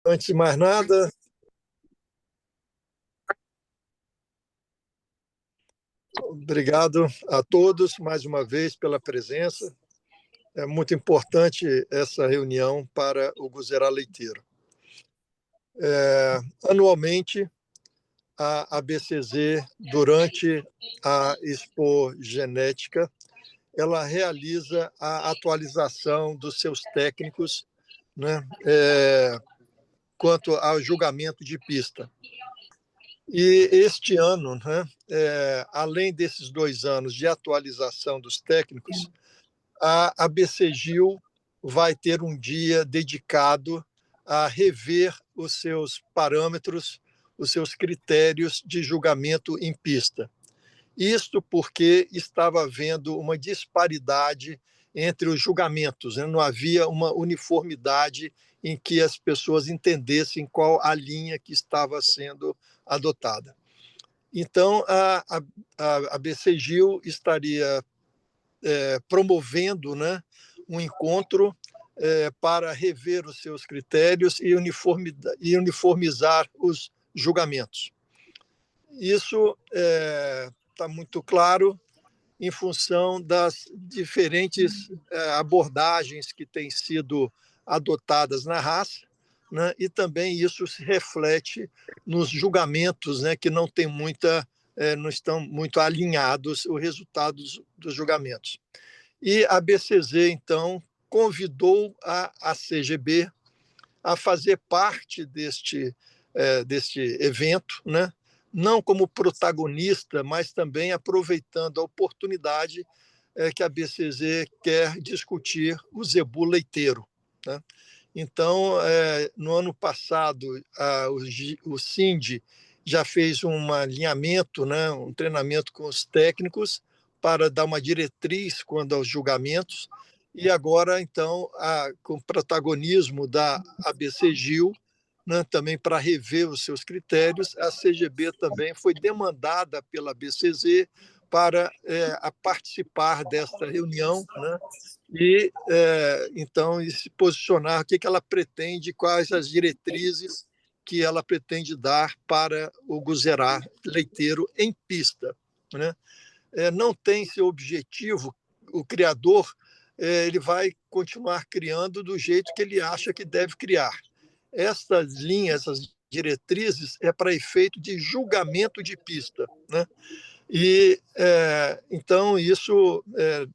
Antes de mais nada, obrigado a todos mais uma vez pela presença. É muito importante essa reunião para o Guzerá Leiteiro. Anualmente, a ABCZ, durante a Expo Genética, ela realiza a atualização dos seus técnicos, né, quanto ao julgamento de pista. E este ano, né, além desses 2 anos de atualização dos técnicos, a ABCGIL vai ter um dia dedicado a rever os seus parâmetros, os seus critérios de julgamento em pista. Isto porque estava havendo uma disparidade entre os julgamentos, né? Não havia uma uniformidade em que as pessoas entendessem qual a linha que estava sendo adotada. Então, a BCGIL estaria promovendo, né, um encontro para rever os seus critérios e uniformizar os julgamentos. Isso está muito claro em função das diferentes abordagens que têm sido adotadas na raça, né, e também isso se reflete nos julgamentos, né, que não estão muito alinhados os resultados dos julgamentos. E a BCZ, então, convidou a CGB a fazer parte deste evento, né? Não como protagonista, mas também aproveitando a oportunidade que a BCZ quer discutir o zebu leiteiro. Né? Então, no ano passado, o CIND já fez um alinhamento, né, um treinamento com os técnicos para dar uma diretriz quanto aos julgamentos, e agora, então, com o protagonismo da ABCGIL, né, também para rever os seus critérios, a CGB também foi demandada pela BCZ para a participar desta reunião, né, e então e se posicionar o que ela pretende, quais as diretrizes que ela pretende dar para o Guzerá leiteiro em pista, né? Não tem seu objetivo, o criador ele vai continuar criando do jeito que ele acha que deve criar. Essas linhas, essas diretrizes é para efeito de julgamento de pista, né? E então isso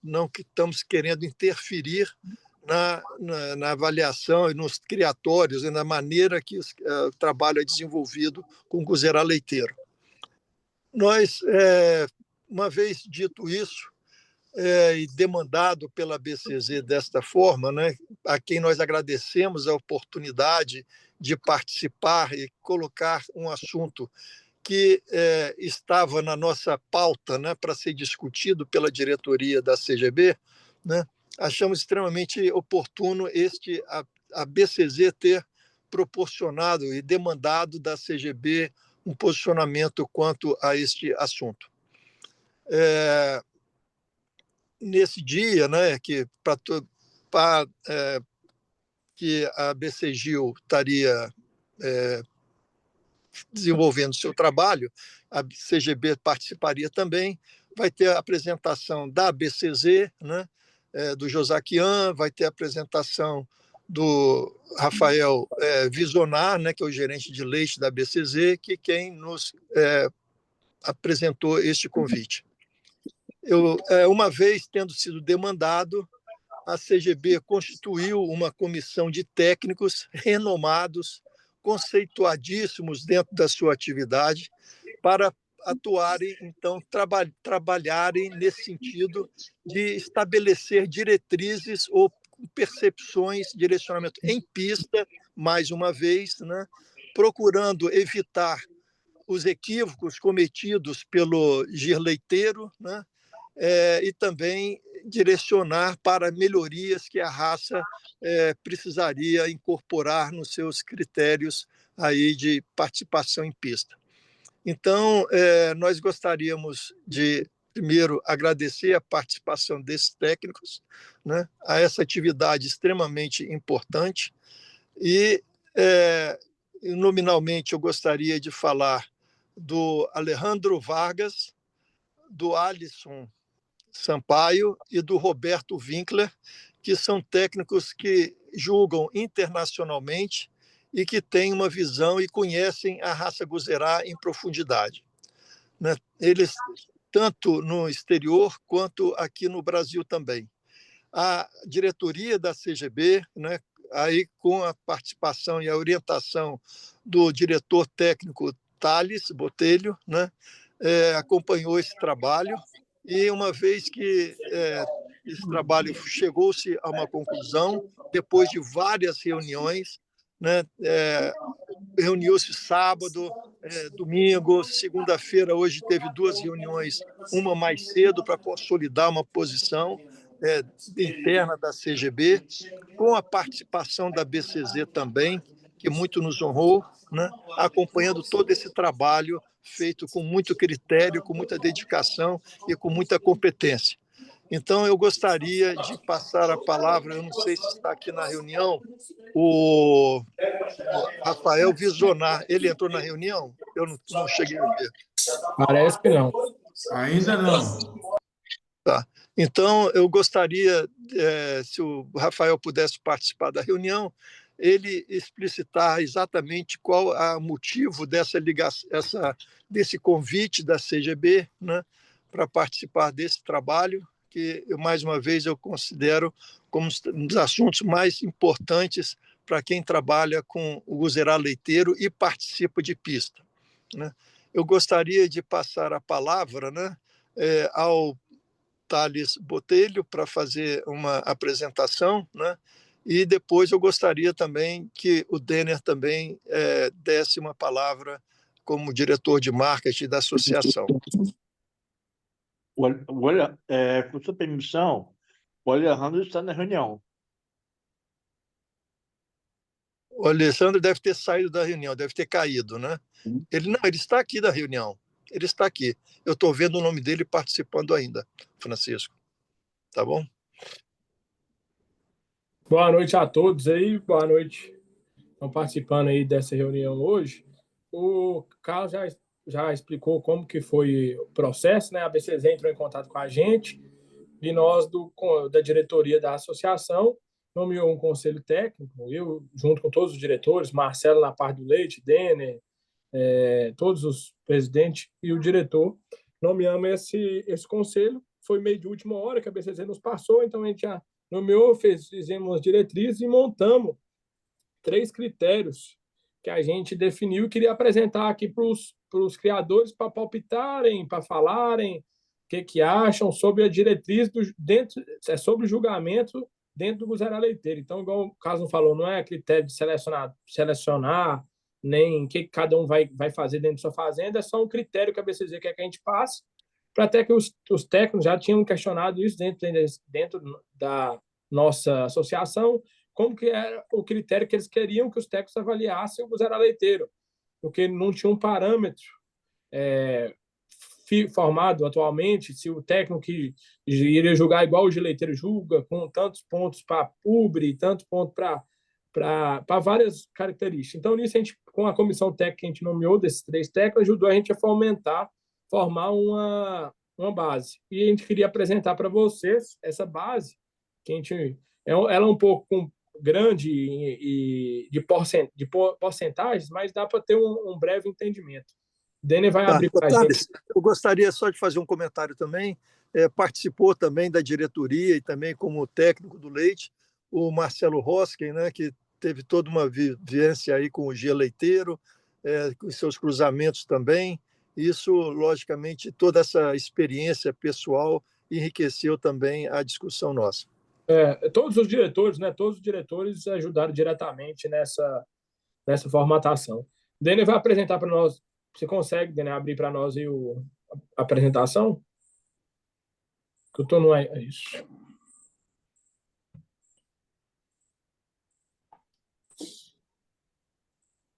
não que estamos querendo interferir na avaliação e nos criatórios e na maneira que o trabalho é desenvolvido com o Guzerá leiteiro. Nós, uma vez dito isso, e demandado pela BCZ desta forma, né, a quem nós agradecemos a oportunidade de participar e colocar um assunto que estava na nossa pauta, né, para ser discutido pela diretoria da CGB, né, achamos extremamente oportuno a BCZ ter proporcionado e demandado da CGB um posicionamento quanto a este assunto. Nesse dia, né, que a BCGIL estaria desenvolvendo seu trabalho, a CGB participaria também, vai ter a apresentação da BCZ, né, do Josaquian, vai ter a apresentação do Rafael Visonar, né, que é o gerente de leite da BCZ, que quem nos apresentou este convite. Uma vez tendo sido demandado, a CGB constituiu uma comissão de técnicos renomados, conceituadíssimos dentro da sua atividade, para atuarem, então, trabalharem nesse sentido de estabelecer diretrizes ou percepções, direcionamento em pista, mais uma vez, né, procurando evitar os equívocos cometidos pelo gir leiteiro, né, e também direcionar para melhorias que a raça precisaria incorporar nos seus critérios aí de participação em pista. Então, nós gostaríamos de, primeiro, agradecer a participação desses técnicos, né, a essa atividade extremamente importante, e Nominalmente, eu gostaria de falar do Alejandro Vargas, do Alisson Sampaio e do Roberto Winkler, que são técnicos que julgam internacionalmente e que têm uma visão e conhecem a raça Guzerá em profundidade. Né? Eles, tanto no exterior quanto aqui no Brasil também. A diretoria da CGB, né, aí com a participação e a orientação do diretor técnico Thales Botelho, né, acompanhou esse trabalho e uma vez que esse trabalho chegou-se a uma conclusão, depois de várias reuniões, né, reuniu-se sábado, domingo, segunda-feira, hoje teve 2 reuniões, uma mais cedo para consolidar uma posição interna da CGB, com a participação da BCZ também, que muito nos honrou, né, acompanhando todo esse trabalho feito com muito critério, com muita dedicação e com muita competência. Então, eu gostaria de passar a palavra, eu não sei se está aqui na reunião, o Rafael Visonar. Ele entrou na reunião? Eu não cheguei a ver. Parece que não. Ainda não. Tá. Então, eu gostaria, se o Rafael pudesse participar da reunião, ele explicitar exatamente qual é o motivo dessa ligação, desse convite da CGB, né, para participar desse trabalho, que, mais uma vez, eu considero como um dos assuntos mais importantes para quem trabalha com o Guzerá leiteiro e participa de pista. Né? Eu gostaria de passar a palavra, né, ao Thales Botelho para fazer uma apresentação, né? E depois eu gostaria também que o Denner também desse uma palavra como diretor de marketing da associação. Olha, com sua permissão, o Alejandro está na reunião. O Alessandro deve ter saído da reunião, deve ter caído, né? Ele está aqui da reunião. Ele está aqui. Eu estou vendo o nome dele participando ainda, Francisco. Tá bom? Boa noite a todos aí, boa noite. Estão participando aí dessa reunião hoje. O Carlos já explicou como que foi o processo, né? A BCZ entrou em contato com a gente e nós, da diretoria da associação, nomeou um conselho técnico, eu, junto com todos os diretores, Marcelo na parte do leite, Denner, todos os presidentes e o diretor, nomeamos esse conselho. Foi meio de última hora que a BCZ nos passou, então a gente já nomeou, fizemos as diretrizes e montamos 3 critérios que a gente definiu e queria apresentar aqui para os criadores para palpitarem, para falarem o que acham sobre a diretriz sobre o julgamento dentro do Guzerá leiteiro. Então, igual o Carlos falou, não é critério de selecionar nem o que cada um vai fazer dentro da sua fazenda, é só um critério que a BCZ quer que a gente passe, para até que os técnicos já tinham questionado isso dentro da nossa associação, como que era o critério que eles queriam que os técnicos avaliassem o Guzerá leiteiro, porque não tinha um parâmetro formado atualmente, se o técnico que iria julgar igual o de leiteiro julga, com tantos pontos para publi, tantos pontos para várias características. Então, nisso, a gente, com a comissão técnica que a gente nomeou, desses 3 técnicos, ajudou a gente a formar uma base. E a gente queria apresentar para vocês essa base, que a gente, ela é um pouco grande e de porcentagens, mas dá para ter um breve entendimento. Denner vai abrir para a gente. Eu gostaria só de fazer um comentário também. Participou também da diretoria e também como técnico do leite, o Marcelo Rosken, né, que teve toda uma vivência aí com o Gia Leiteiro, com seus cruzamentos também. Isso, logicamente, toda essa experiência pessoal enriqueceu também a discussão nossa. Todos os diretores, né? Todos os diretores ajudaram diretamente nessa formatação. Denner vai apresentar para nós. Você consegue, Denner, abrir para nós aí a apresentação? Que eu estou no... isso.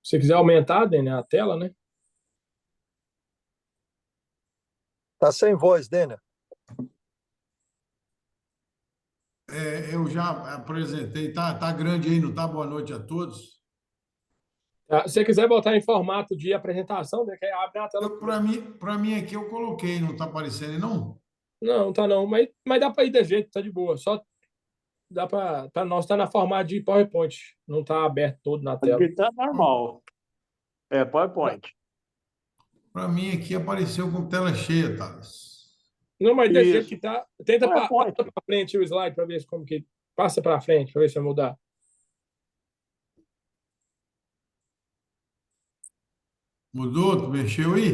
Se você quiser aumentar, Denner, a tela, né? Está sem voz, Denner. Eu já apresentei, tá grande aí, não tá? Boa noite a todos. Tá? Se você quiser botar em formato de apresentação, né, que aí abre a tela. Para mim aqui eu coloquei, não está aparecendo, não? Não, tá não, mas dá para ir de jeito, tá de boa. Só dá para nós tá na formato de PowerPoint, não tá aberto todo na tela. Aqui tá normal. É, PowerPoint. Para mim aqui apareceu com tela cheia, Thales. Não, mas desse jeito Isso. que tá, tenta PowerPoint. passa para frente o slide para ver como que passa para frente, para ver se vai mudar. Mudou? Tu mexeu aí?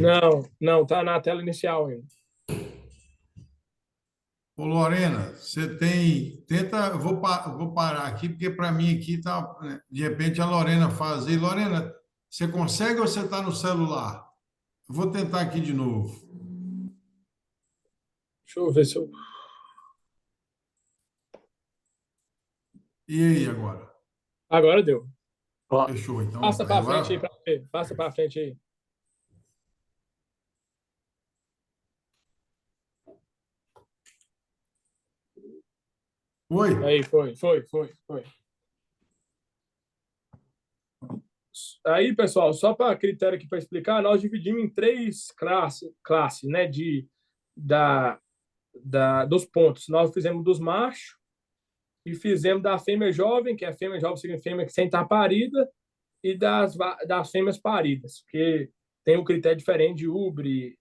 Não, tá na tela inicial ainda. Ô, Lorena, você tem. Tenta. Vou parar aqui, porque para mim aqui tá. Né, de repente a Lorena faz aí. Lorena, você consegue ou você está no celular? Eu vou tentar aqui de novo. Deixa eu ver se eu E aí agora? agora deu. Ó, Fechou, então. Passa para frente aí Agora. para ver. Passa para frente aí. Oi? Aí foi. Aí, pessoal, só para critério aqui para explicar, nós dividimos em três classes, né, dos pontos. Nós fizemos dos machos e fizemos da fêmea jovem, que é a fêmea jovem significa fêmea que sem estar parida, e das fêmeas paridas, que tem um critério diferente de Ubre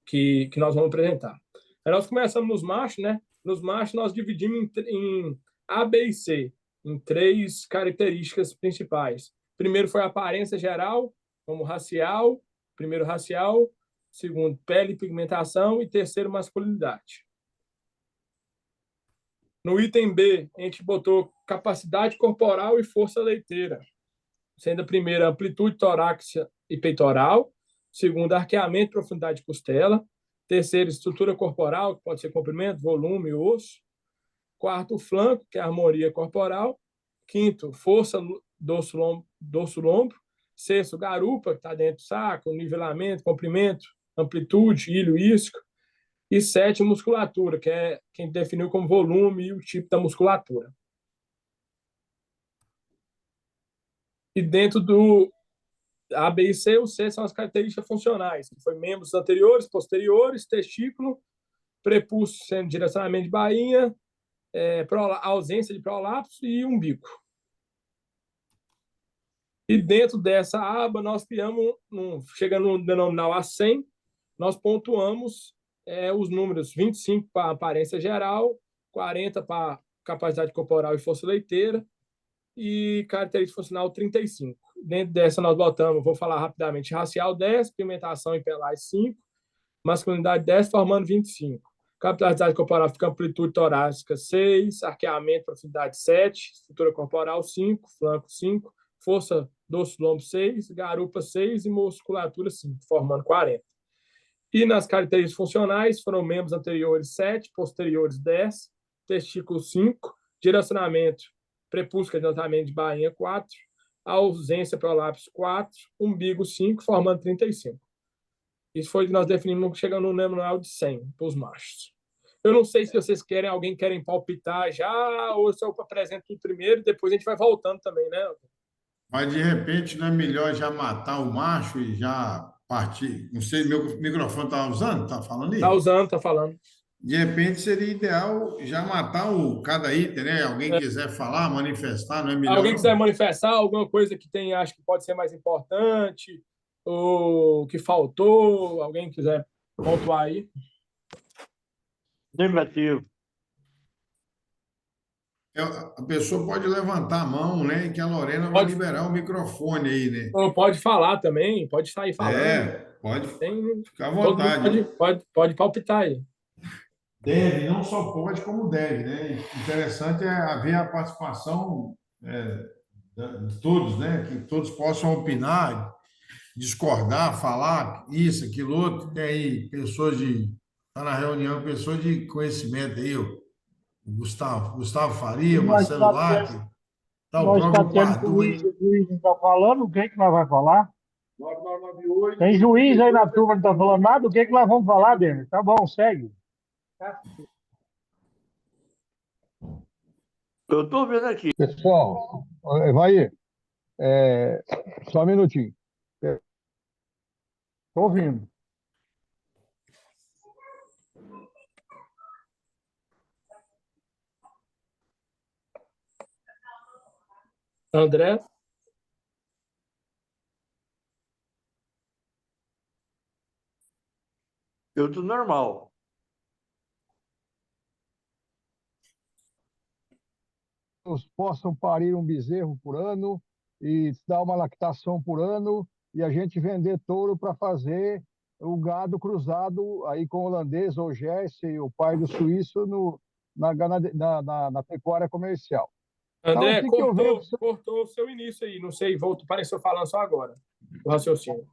que nós vamos apresentar. Aí nós começamos nos machos, né? Nos machos nós dividimos em A, B e C, em três características principais. Primeiro foi a aparência geral, como racial, primeiro racial, segundo pele e pigmentação e terceiro masculinidade. No item B, a gente botou capacidade corporal e força leiteira, sendo a primeira amplitude torácica e peitoral, segundo arqueamento e profundidade de costela, terceiro estrutura corporal, que pode ser comprimento, volume e osso, quarto flanco, que é a harmonia corporal, quinto força dorso-lombro, sexto garupa, que está dentro do saco, nivelamento, comprimento, amplitude, ilho, isco, e sétimo musculatura, que é quem definiu como volume e o tipo da musculatura. E dentro do A, B e C, o C são as características funcionais, que foi membros anteriores, posteriores, testículo, prepúcio sendo direcionamento de bainha, ausência de prolapso e umbigo. E dentro dessa aba, nós criamos, chegando no denominal A100, nós pontuamos os números 25 para aparência geral, 40 para capacidade corporal e força leiteira, e característica funcional 35. Dentro dessa nós botamos, vou falar rapidamente, racial 10, pigmentação e pelagem 5, masculinidade 10, formando 25. Capilaridade corporal fica amplitude torácica 6, arqueamento profundidade 7, estrutura corporal 5, flanco 5, força dorso-lombo 6, garupa 6 e musculatura 5, formando 40. E nas características funcionais foram membros anteriores 7, posteriores 10, testículo 5, direcionamento prepúcio, que é adiantamento de bainha 4, ausência prolapso 4, umbigo 5, formando 35. Isso foi o que nós definimos chegando no nominal de 100 para os machos. Eu não sei se vocês querem palpitar já, ou se eu apresento tudo primeiro e depois a gente vai voltando também, né? Mas de repente não é melhor já matar o macho e já partir? Não sei, meu microfone está usando? Está falando Tá aí? usando, tá falando. De repente seria ideal já matar cada item, né? Alguém quiser falar, manifestar, não é melhor Alguém quiser não? manifestar alguma coisa que tem, acho que pode ser mais importante, ou que faltou, alguém quiser pontuar aí. negativo. A pessoa pode levantar a mão, né? E que a Lorena vai Pode, liberar o microfone aí, né? ou pode falar também, pode sair falando. Pode Tem, ficar à todo mundo vontade. pode palpitar aí. Deve, não só pode, como deve, né? Interessante é haver a participação de todos, né? Que todos possam opinar, discordar, falar isso, aquilo, outro. Tem aí pessoas Está na reunião, pessoas de conhecimento aí, o Gustavo E Faria, Marcelo Lac, tá o nós está próprio tendo Padu juiz, aí. o juiz não está falando, o que é que nós vamos falar? 9998. Tem juiz aí na turma que não está falando nada, o que é que nós vamos falar, Denis? Tá bom, segue. Eu estou vendo aqui. Pessoal, vai aí. É, só um minutinho. Estou ouvindo. André, Eu tô normal. Possam parir um bezerro por ano e dar uma lactação por ano e a gente vender touro para fazer o gado cruzado aí com o holandês ou Jersey, o pai do suíço, na pecuária comercial. Então, o André, que que eu venho... cortou o seu início aí. Não sei, voltou, pareceu falando só agora. O raciocínio.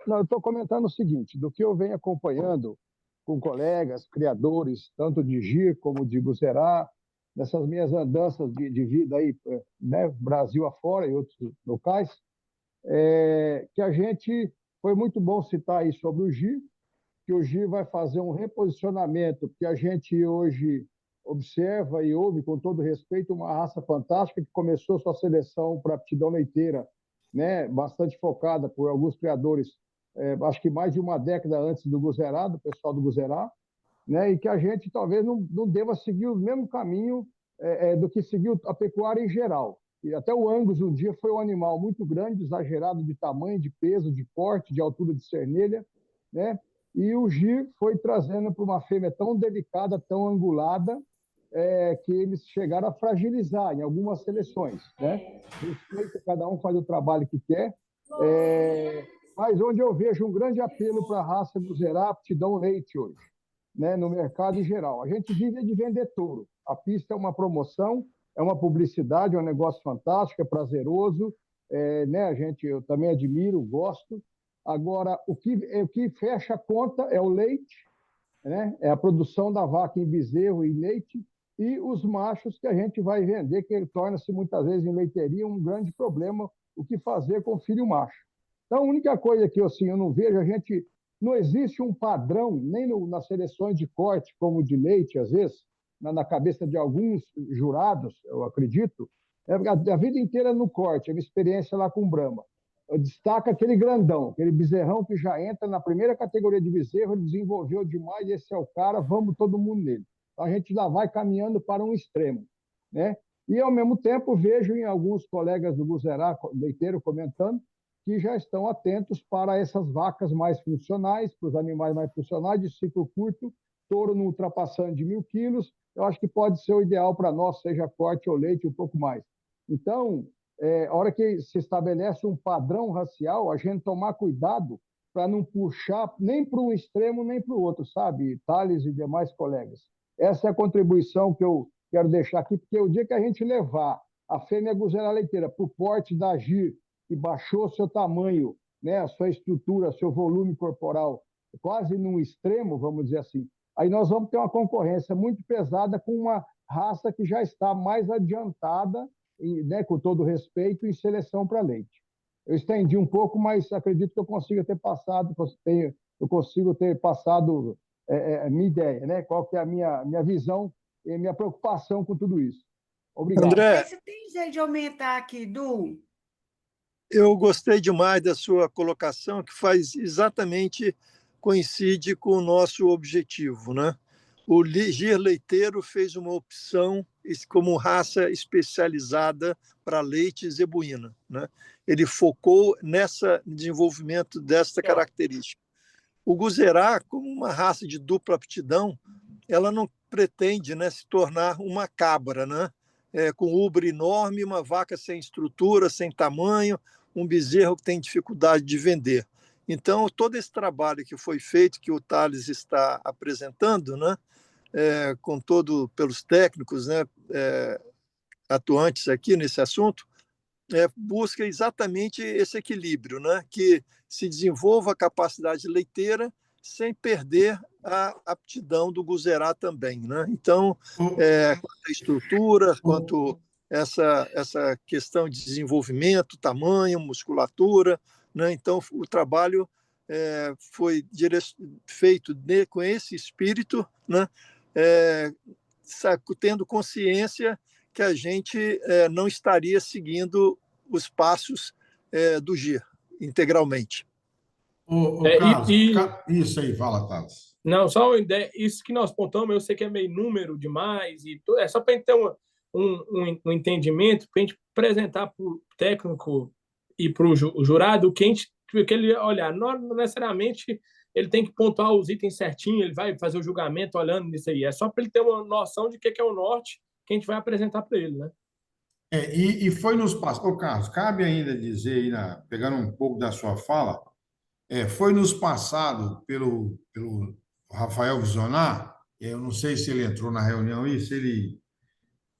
Não, eu estou comentando o seguinte, do que eu venho acompanhando com colegas, criadores, tanto de Gir como de Bucerá, nessas minhas andanças de vida aí, né, Brasil afora e outros locais, que a gente, foi muito bom citar aí sobre o Gir, que o Gir vai fazer um reposicionamento, porque a gente hoje observa e ouve, com todo respeito, uma raça fantástica que começou sua seleção para aptidão leiteira, né, bastante focada por alguns criadores, acho que mais de uma década antes do Guzerá, do pessoal do Guzerá, né, e que a gente talvez não deva seguir o mesmo caminho do que seguiu a pecuária em geral. E até o Angus um dia foi um animal muito grande, exagerado de tamanho, de peso, de porte, de altura de cernelha, né? E o Gir foi trazendo para uma fêmea tão delicada, tão angulada, que eles chegaram a fragilizar em algumas seleções, né? Respeito, cada um faz o trabalho que quer, mas onde eu vejo um grande apelo para a raça Guzerá, aptidão leite hoje, né, no mercado em geral. A gente vive de vender touro. A pista é uma promoção, é uma publicidade, é um negócio fantástico, é prazeroso, né, eu também admiro, gosto. Agora, o que fecha a conta é o leite, né, é a produção da vaca em bezerro e leite, e os machos que a gente vai vender, que ele torna-se muitas vezes em leiteria um grande problema, o que fazer com o filho macho. Então, a única coisa que assim, eu não vejo, não existe um padrão, nem nas seleções de corte, como de leite, às vezes, na cabeça de alguns jurados, eu acredito, a vida inteira no corte, a minha experiência lá com o Brahma. Destaca aquele grandão, aquele bezerrão que já entra na primeira categoria de bezerro, ele desenvolveu demais, esse é o cara, vamos todo mundo nele. Então, a gente já vai caminhando para um extremo, né? E, ao mesmo tempo, vejo em alguns colegas do Guzerá leiteiro comentando que já estão atentos para essas vacas mais funcionais, para os animais mais funcionais, de ciclo curto, touro não ultrapassando de 1.000 quilos, eu acho que pode ser o ideal para nós, seja corte ou leite, um pouco mais. Então, a hora que se estabelece um padrão racial, a gente tomar cuidado para não puxar nem para um extremo nem para o outro, sabe, Thales e demais colegas. Essa é a contribuição que eu quero deixar aqui, porque o dia que a gente levar a fêmea Guzerá leiteira para o porte da Gir, que baixou seu tamanho, né, a sua estrutura, seu volume corporal, quase num extremo, vamos dizer assim, aí nós vamos ter uma concorrência muito pesada com uma raça que já está mais adiantada, né, com todo respeito, em seleção para leite. Eu estendi um pouco, mas acredito que eu consigo ter passado a minha ideia, né? Qual que é a minha visão e minha preocupação com tudo isso. Obrigado. André, Você tem jeito de aumentar aqui, Du? eu gostei demais da sua colocação, que faz exatamente coincide com o nosso objetivo, né? O Gir Leiteiro fez uma opção como raça especializada para leite zebuína, né? Ele focou nessa desenvolvimento desta característica. O Guzerá, como uma raça de dupla aptidão, ela não pretende, né, se tornar uma cabra, né? Com ubre enorme, uma vaca sem estrutura, sem tamanho, um bezerro que tem dificuldade de vender. Então, todo esse trabalho que foi feito, que o Thales está apresentando, né, pelos técnicos, né, atuantes aqui nesse assunto, busca exatamente esse equilíbrio, né, que se desenvolva a capacidade leiteira sem perder a aptidão do Guzerá também, né? Então, quanto à estrutura, quanto essa questão de desenvolvimento, tamanho, musculatura, né? Então, o trabalho foi feito com esse espírito, né? Tendo consciência que a gente não estaria seguindo os passos do GIR integralmente. Carlos, isso aí, fala, Thales. Não, só uma ideia, isso que nós pontuamos, eu sei que é meio número demais, e tudo, é só para a gente ter um entendimento, para a gente apresentar para o técnico e para o jurado o que ele olhar. Não necessariamente ele tem que pontuar os itens certinho, ele vai fazer o julgamento olhando nisso aí. É só para ele ter uma noção de que é o norte que a gente vai apresentar para ele, né? E foi nos passados. Carlos, cabe ainda dizer, aí, pegando um pouco da sua fala, foi nos passado pelo Rafael Visionar, eu não sei se ele entrou na reunião e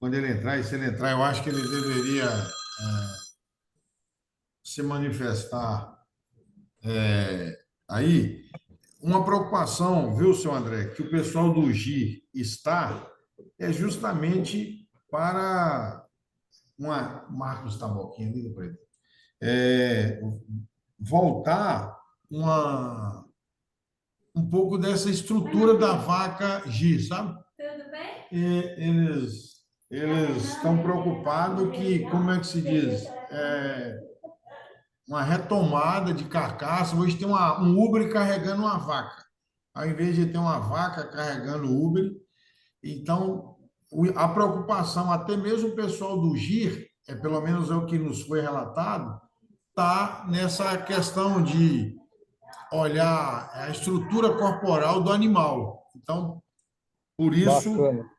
quando ele entrar, e se ele entrar, eu acho que ele deveria se manifestar aí. Uma preocupação, viu, seu André, que o pessoal do GIR está, é justamente para Marcos Taboquinha, liga para ele, voltar um pouco dessa estrutura da vaca GIR, sabe? Tudo bem? Eles estão preocupados que, como é que se diz? Uma retomada de carcaça. Hoje tem um Uber carregando uma vaca. Ao invés de ter uma vaca carregando o Uber, então a preocupação, até mesmo o pessoal do GIR, pelo menos é o que nos foi relatado, está nessa questão de olhar a estrutura corporal do animal. Então, por isso, Bacana.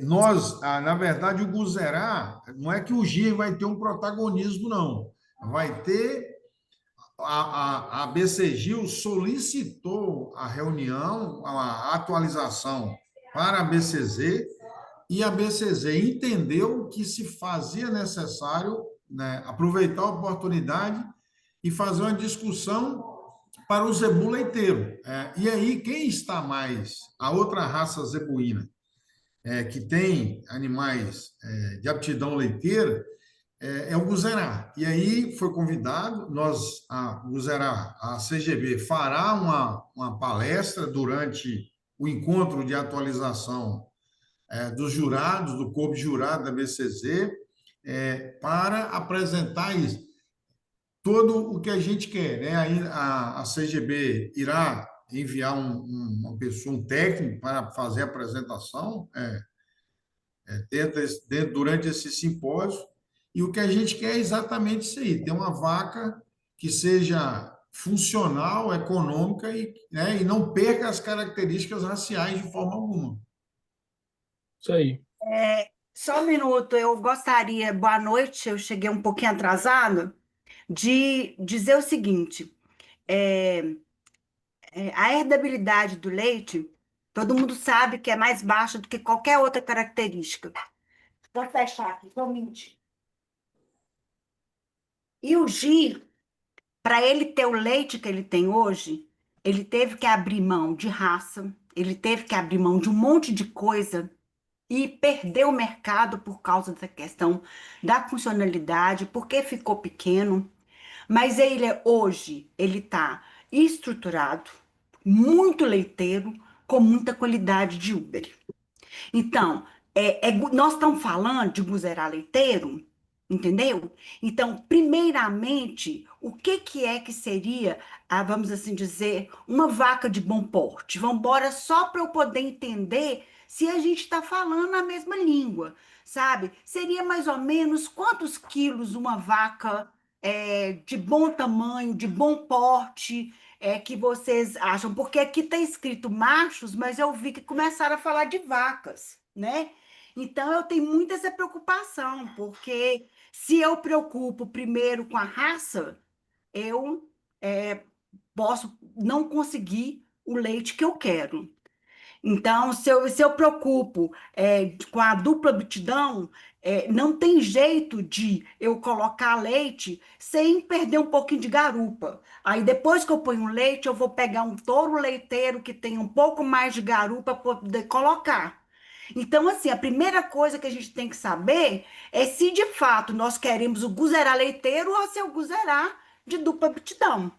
nós, na verdade, o Guzerá, não é que o GIR vai ter um protagonismo, não. Vai ter. A BCGIL solicitou a reunião, a atualização para a BCZ, e a BCZ entendeu que se fazia necessário, né, aproveitar a oportunidade e fazer uma discussão para o zebu leiteiro. E aí, quem está mais? A outra raça zebuína, que tem animais de aptidão leiteira, é o Guzerá. E aí foi convidado, o Guzerá, a CGB, fará uma palestra durante o encontro de atualização dos jurados, do corpo jurado da BCZ, para apresentar isso. Todo o que a gente quer, né? Aí a CGB irá enviar uma pessoa, um técnico, para fazer a apresentação durante esse simpósio. E o que a gente quer é exatamente isso aí, ter uma vaca que seja funcional, econômica e não perca as características raciais de forma alguma. Isso aí. Só um minuto, eu gostaria, boa noite, eu cheguei um pouquinho atrasado, de dizer o seguinte: a herdabilidade do leite, todo mundo sabe que é mais baixa do que qualquer outra característica. Vou fechar aqui, vou mentir. E o GIR, para ele ter o leite que ele tem hoje, ele teve que abrir mão de raça, ele teve que abrir mão de um monte de coisa e perdeu o mercado por causa dessa questão da funcionalidade, porque ficou pequeno. Mas hoje ele está estruturado, muito leiteiro, com muita qualidade de Uber. Então, nós estamos falando de Guzerá leiteiro, entendeu? Então, primeiramente, o que seria, vamos assim dizer, uma vaca de bom porte? Vamos embora só para eu poder entender se a gente está falando a mesma língua, sabe? Seria mais ou menos quantos quilos uma vaca de bom tamanho, de bom porte, que vocês acham? Porque aqui está escrito machos, mas eu vi que começaram a falar de vacas, né? Então, eu tenho muito essa preocupação, porque se eu preocupo primeiro com a raça, eu posso não conseguir o leite que eu quero. Então, se eu preocupo com a dupla aptidão, não tem jeito de eu colocar leite sem perder um pouquinho de garupa. Aí, depois que eu ponho o leite, eu vou pegar um touro leiteiro que tem um pouco mais de garupa para poder colocar. Então, assim, a primeira coisa que a gente tem que saber é se, de fato, nós queremos o Guzerá leiteiro ou se é o Guzerá de dupla aptidão.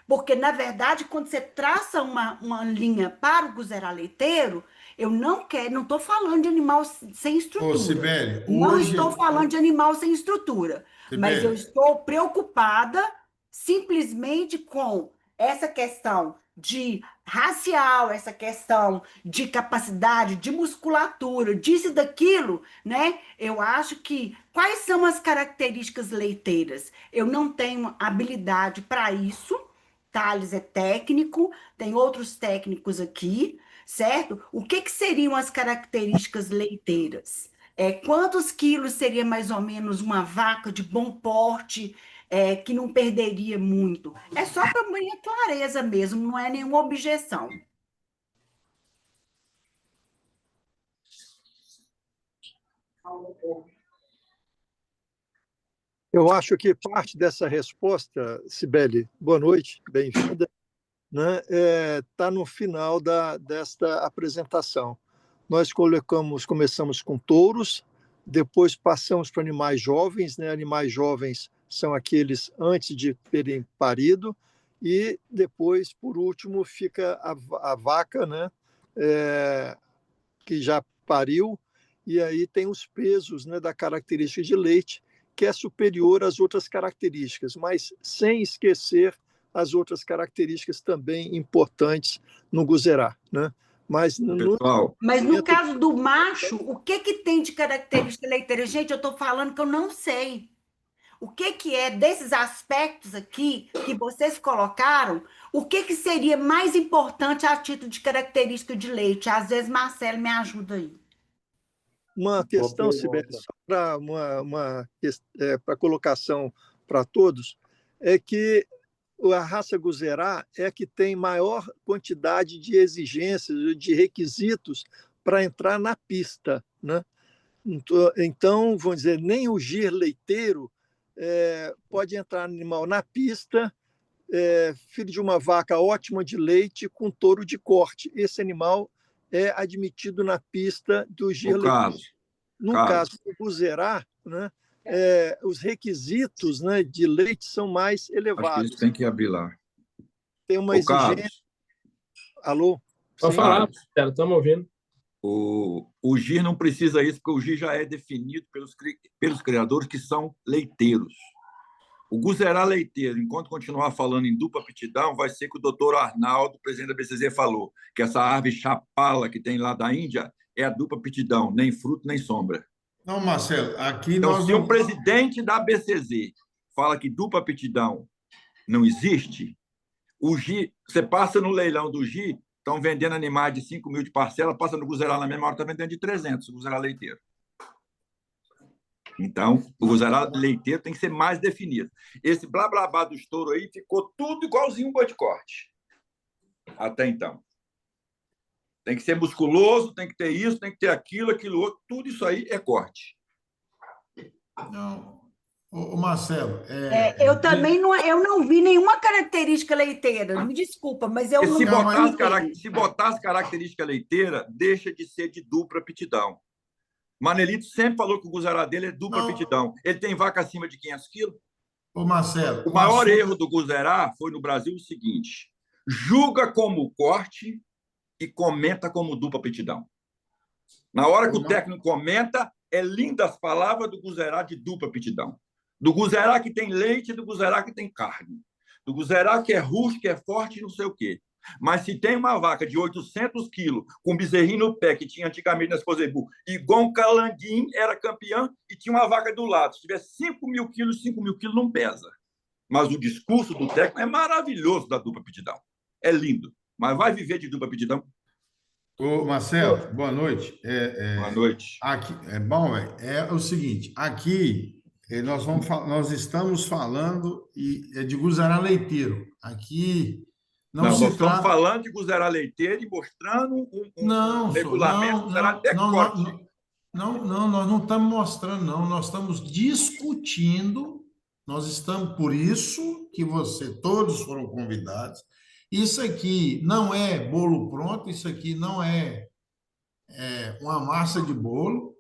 Porque, na verdade, quando você traça uma linha para o Guzerá leiteiro, Eu não estou falando de animal sem Ô, estrutura. Sibeli, Não hoje... estou falando de animal sem estrutura, mas eu Sibeli, estou preocupada simplesmente com essa questão de racial, essa questão de capacidade, de musculatura, disso e daquilo, né? Eu acho que quais são as características leiteiras? Eu não tenho habilidade para isso. Thales é técnico, tem outros técnicos aqui, certo? O que seriam as características leiteiras? Quantos quilos seria mais ou menos uma vaca de bom porte, que não perderia muito? É só para minha clareza mesmo, não é nenhuma objeção. Eu acho que parte dessa resposta, Cibele, boa noite, bem-vinda, né, está no final desta apresentação. Nós começamos com touros, depois passamos para animais jovens, né? Animais jovens são aqueles antes de terem parido, e depois, por último, fica a vaca, né? Que já pariu, e aí tem os pesos, né, da característica de leite, que é superior às outras características, mas sem esquecer as outras características também importantes no guzerá, né? Mas Pessoal, Mas no caso do macho, o que tem de característica leiteira? Gente, eu estou falando que eu não sei. O que é desses aspectos aqui que vocês colocaram? O que seria mais importante a título de característica de leite? Às vezes, Marcelo me ajuda aí. uma questão, Sibeli, só para colocação para todos, é que a raça Guzerá é a que tem maior quantidade de exigências, de requisitos para entrar na pista, né? Então, vamos dizer, nem o gir leiteiro pode entrar animal na pista, filho de uma vaca ótima de leite com touro de corte. Esse animal é admitido na pista do gir o leiteiro. Carlos, No Carlos, caso do Guzerá, né, os requisitos, né, de leite são mais acho que elevados. eles têm que abrir lá. Tem uma O exigência. Carlos, Alô? Pode Sim? falar, Carlos, Marcelo, estamos ouvindo. o GIR não precisa isso, porque o GIR já é definido pelos criadores que são leiteiros. O Guzerá leiteiro, enquanto continuar falando em dupla aptidão, vai ser que o doutor Arnaldo, presidente da BCZ, falou que essa árvore chapala que tem lá da Índia é a dupla aptidão, nem fruto nem sombra. não, Marcelo, aqui Então, nós se o não... presidente da BCZ fala que dupla aptidão não existe, o GI, você passa no leilão do GI, estão vendendo animais de 5 mil de parcela, passa no Guzerá na mesma hora, está vendendo de 300, o Guzerá leiteiro. Então, o Guzerá leiteiro tem que ser mais definido. Esse blá blá blá do estouro aí ficou tudo igualzinho um boi de corte. Até então. Tem que ser musculoso, tem que ter isso, tem que ter aquilo, aquilo outro, tudo isso aí é corte. Não, ô, Marcelo, Eu também não vi nenhuma característica leiteira. Me desculpa, mas eu Porque se não botar as características leiteiras, deixa de ser de dupla aptidão. Manelito sempre falou que o Guzerá dele é dupla Não. aptidão. Ele tem vaca acima de 500 quilos. ô, Marcelo, O maior erro do Guzerá foi no Brasil o seguinte: julga como corte e comenta como dupla aptidão. Na hora que o técnico comenta, é linda as palavras do Guzerá de dupla aptidão. Do Guzerá que tem leite e do Guzerá que tem carne. Do Guzerá que é rústico, que é forte e não sei o quê. Mas se tem uma vaca de 800 quilos, com um bezerrinho no pé, que tinha antigamente na Esposebu, igual um calanguinho, era campeão, e tinha uma vaca do lado. Se tiver 5 mil quilos não pesa. Mas o discurso do técnico é maravilhoso da dupla aptidão. É lindo. Mas vai viver de dupla aptidão? Ô, Marcelo, boa noite. Boa noite. Aqui, bom, é o seguinte, aqui nós estamos falando de Guzerá leiteiro. Aqui não nós se estamos trata... falando de Guzerá leiteiro e mostrando um regulamento do Guzerá de corte. Não, nós não estamos mostrando, não. Nós estamos discutindo, por isso que todos foram convidados. Isso aqui não é bolo pronto, isso aqui não é uma massa de bolo,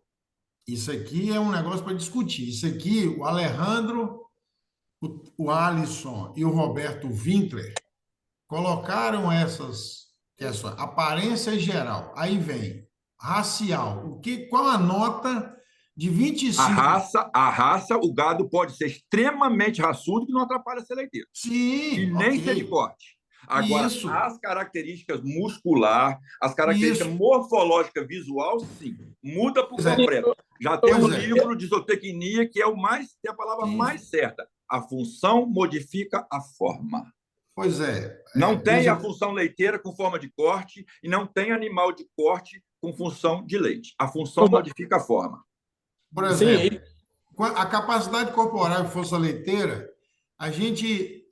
isso aqui é um negócio para discutir. Isso aqui, o Alejandro, o Alisson e o Roberto Winkler colocaram essa aparência geral. Aí vem racial. Qual a nota de 25? A raça, o gado pode ser extremamente raçudo, que não atrapalha ser leiteiro. Sim, E nem ok. ser de corte. Agora, Isso. as características muscular, as características Isso. morfológicas visual, sim. Muda por Pois é. completo. Já tem um Pois é. livro de zootecnia que é tem a palavra Isso. mais certa. A função modifica a forma. Pois é. Não tem a função leiteira com forma de corte e não tem animal de corte com função de leite. A função modifica a forma. Por exemplo, a capacidade corporal e força leiteira,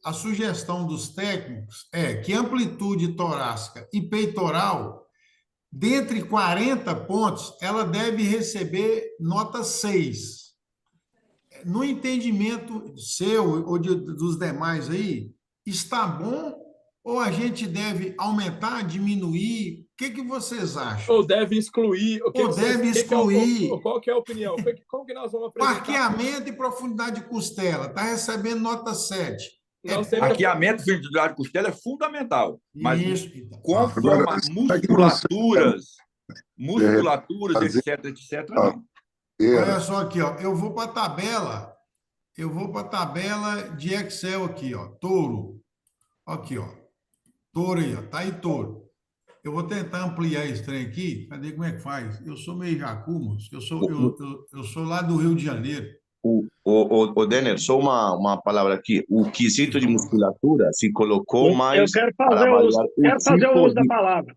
a sugestão dos técnicos é que amplitude torácica e peitoral, dentre 40 pontos, ela deve receber nota 6. No entendimento seu ou dos demais aí, está bom ou a gente deve aumentar, diminuir? O que vocês acham? Ou deve excluir? Qual que é a opinião? Como que nós vamos apresentar? Parqueamento e profundidade de costela. Está recebendo nota 7. Arqueamento e profundidade de costela é fundamental. Mas Isso. conforme musculaturas, etc., não. Olha só aqui, ó. Eu vou para a tabela de Excel aqui, ó. Touro. Aqui, ó. Touro aí, ó. Tá aí, touro. Eu vou tentar ampliar esse trem aqui. Cadê como é que faz? Eu sou meio jacu, moço. Eu sou lá do Rio de Janeiro. O Denner, só uma palavra aqui. O quesito de musculatura se colocou mais eu quero fazer o uso da palavra.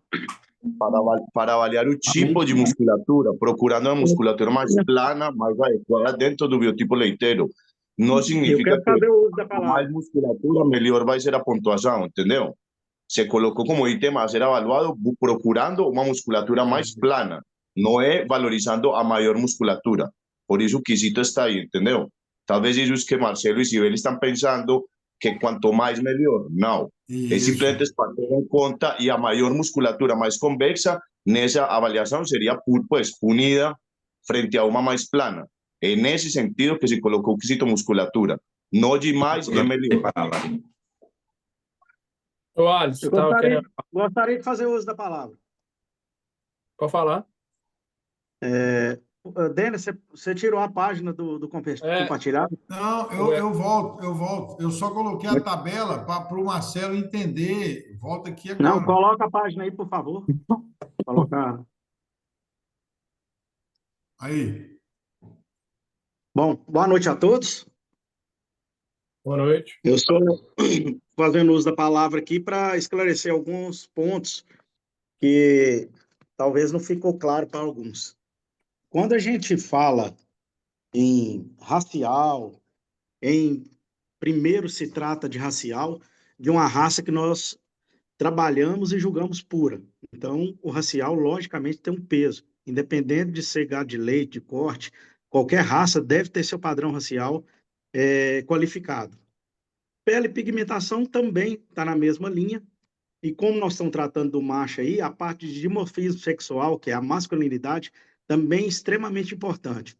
Para avaliar o tipo de musculatura, procurando uma musculatura mais plana, mais adequada dentro do biotipo leiteiro. Não significa que mais musculatura, melhor vai ser a pontuação, entendeu? Se colocou como item a ser avaliado procurando uma musculatura mais plana, não é valorizando a maior musculatura. Por isso o quesito está aí, entendeu? Talvez isso que Marcelo e Sibeli estão pensando, que quanto mais melhor. Não. É simplesmente para ter em conta e a maior musculatura mais convexa nessa avaliação seria pues, punida frente a uma mais plana. É nesse sentido que se colocou o quesito musculatura. Não de mais é melhor. Ô, Alisson, gostaria de fazer uso da palavra. Pode falar. Denis, você tirou a página do compartilhado? Não, eu volto. Eu só coloquei a tabela para o Marcelo entender. Volta aqui agora. Não, coloca a página aí, por favor. Colocar. Aí. Bom, boa noite a todos. Boa noite. Eu estou fazendo uso da palavra aqui para esclarecer alguns pontos que talvez não ficou claro para alguns. Quando a gente fala em racial, primeiro se trata de racial, de uma raça que nós trabalhamos e julgamos pura. Então, o racial, logicamente, tem um peso. Independente de ser gado de leite, de corte, qualquer raça deve ter seu padrão racial qualificado. Pele e pigmentação também está na mesma linha. E como nós estamos tratando do macho aí, a parte de dimorfismo sexual, que é a masculinidade, também é extremamente importante.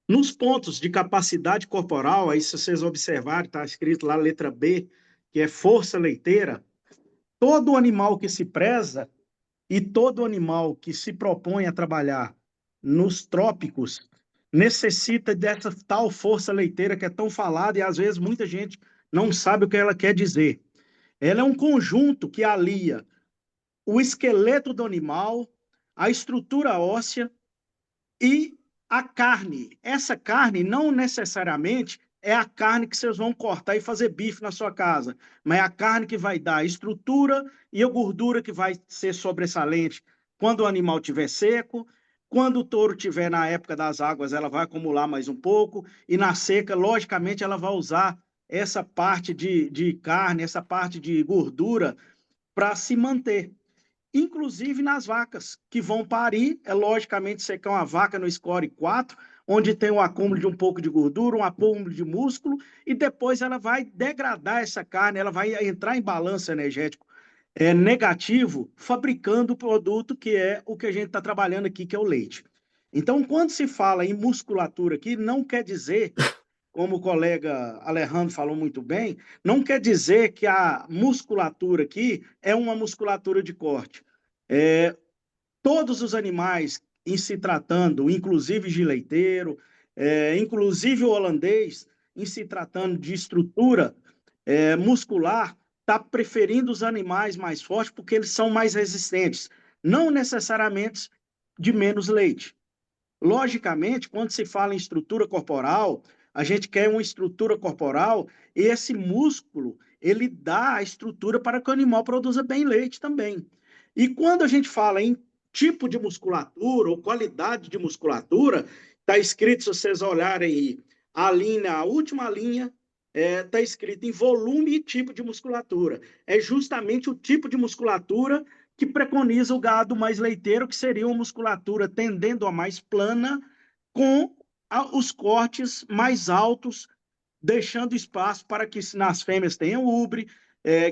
Nos pontos de capacidade corporal, aí se vocês observarem, está escrito lá letra B, que é força leiteira, todo animal que se preza e todo animal que se propõe a trabalhar nos trópicos necessita dessa tal força leiteira que é tão falada e às vezes muita gente não sabe o que ela quer dizer. Ela é um conjunto que alia o esqueleto do animal, a estrutura óssea e a carne. Essa carne não necessariamente é a carne que vocês vão cortar e fazer bife na sua casa, mas é a carne que vai dar a estrutura e a gordura que vai ser sobressalente quando o animal estiver seco. Quando o touro estiver na época das águas, ela vai acumular mais um pouco, e na seca, logicamente, ela vai usar essa parte de carne, essa parte de gordura para se manter. Inclusive nas vacas que vão parir, logicamente secar uma vaca no score 4, onde tem um acúmulo de um pouco de gordura, um acúmulo de músculo, e depois ela vai degradar essa carne, ela vai entrar em balanço energético negativo, fabricando o produto que é o que a gente está trabalhando aqui, que é o leite. Então, quando se fala em musculatura aqui, não quer dizer, como o colega Alejandro falou muito bem, não quer dizer que a musculatura aqui é uma musculatura de corte. todos os animais, em se tratando, inclusive de leiteiro, inclusive o holandês, em se tratando de estrutura muscular, está preferindo os animais mais fortes porque eles são mais resistentes, não necessariamente de menos leite. Logicamente, quando se fala em estrutura corporal, a gente quer uma estrutura corporal e esse músculo, ele dá a estrutura para que o animal produza bem leite também. E quando a gente fala em tipo de musculatura ou qualidade de musculatura, está escrito, se vocês olharem aí, a última linha, está escrito em volume e tipo de musculatura. É justamente o tipo de musculatura que preconiza o gado mais leiteiro, que seria uma musculatura tendendo a mais plana, com os cortes mais altos, deixando espaço para que nas fêmeas tenham ubre,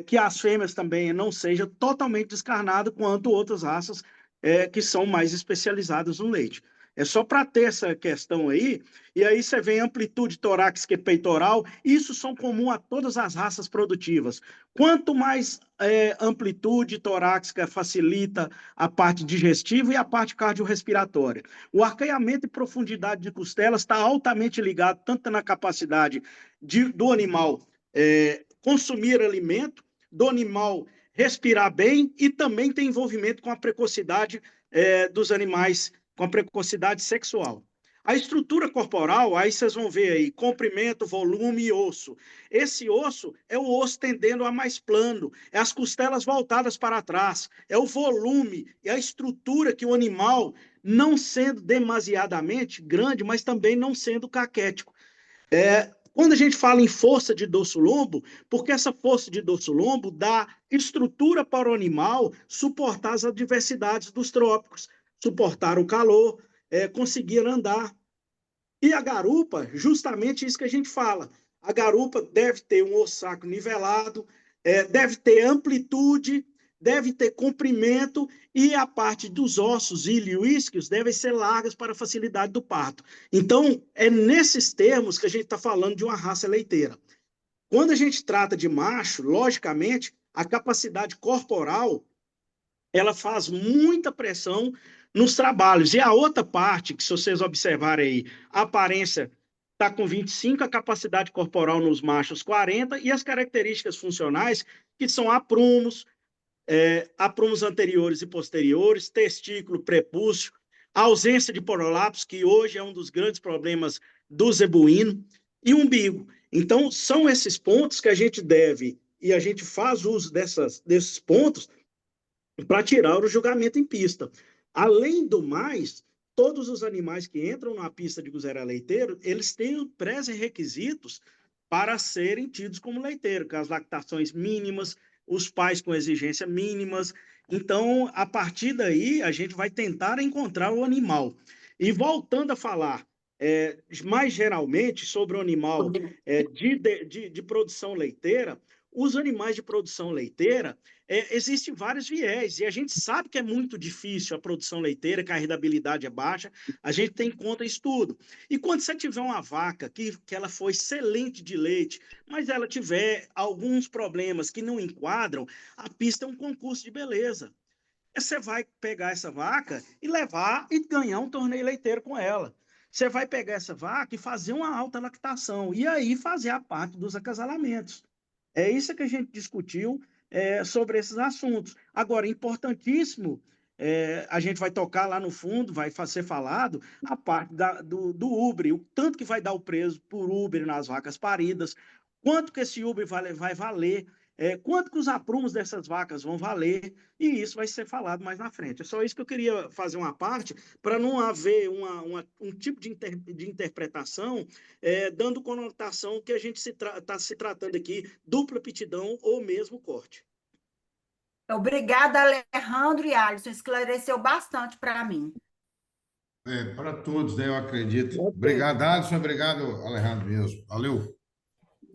que as fêmeas também não sejam totalmente descarnadas, quanto outras raças que são mais especializadas no leite. É só para ter essa questão aí, e aí você vê amplitude torácica e peitoral, isso são comum a todas as raças produtivas. Quanto mais amplitude torácica facilita a parte digestiva e a parte cardiorrespiratória. O arqueamento e profundidade de costelas está altamente ligado tanto na capacidade do animal consumir alimento, do animal respirar bem e também tem envolvimento com a precocidade dos animais, com a precocidade sexual. A estrutura corporal, aí vocês vão ver aí, comprimento, volume e osso. Esse osso é o osso tendendo a mais plano, é as costelas voltadas para trás, é o volume, é a estrutura que o animal, não sendo demasiadamente grande, mas também não sendo caquético. Quando a gente fala em força de dorso-lombo, porque essa força de dorso-lombo dá estrutura para o animal suportar as adversidades dos trópicos, suportar o calor, conseguir andar. E a garupa, justamente isso que a gente fala. A garupa deve ter um osso sacro nivelado, deve ter amplitude, deve ter comprimento e a parte dos ossos ilioísquios devem ser largas para a facilidade do parto. Então, é nesses termos que a gente está falando de uma raça leiteira. Quando a gente trata de macho, logicamente, a capacidade corporal ela faz muita pressão nos trabalhos. E a outra parte, que se vocês observarem aí, a aparência está com 25, a capacidade corporal nos machos 40, e as características funcionais, que são aprumos, aprumos anteriores e posteriores, testículo, prepúcio, ausência de prolapso, que hoje é um dos grandes problemas do zebuíno, e umbigo. Então, são esses pontos que a gente deve, e a gente faz uso desses pontos, para tirar o julgamento em pista. Além do mais, todos os animais que entram na pista de guzerá leiteiro, eles têm pré-requisitos para serem tidos como leiteiro, com as lactações mínimas, os pais com exigências mínimas. Então, a partir daí, a gente vai tentar encontrar o animal. E voltando a falar mais geralmente sobre o animal de produção leiteira, os animais de produção leiteira, existem vários viés, e a gente sabe que é muito difícil a produção leiteira, que a rentabilidade é baixa, a gente tem em conta isso tudo. E quando você tiver uma vaca que ela foi excelente de leite, mas ela tiver alguns problemas que não enquadram, a pista é um concurso de beleza. Você vai pegar essa vaca e levar e ganhar um torneio leiteiro com ela. Você vai pegar essa vaca e fazer uma alta lactação, e aí fazer a parte dos acasalamentos. É isso que a gente discutiu sobre esses assuntos. Agora, importantíssimo, a gente vai tocar lá no fundo, vai ser falado a parte do úbere, o tanto que vai dar o preço por úbere nas vacas paridas, quanto que esse úbere vai valer, quanto que os aprumos dessas vacas vão valer, e isso vai ser falado mais na frente. É só isso que eu queria fazer uma parte, para não haver um tipo de interpretação dando conotação que a gente está se tratando aqui, dupla aptidão ou mesmo corte. Obrigada, Alejandro e Alisson, esclareceu bastante para mim. Para todos, né, eu acredito. Obrigado, Alisson, obrigado, Alejandro mesmo. Valeu.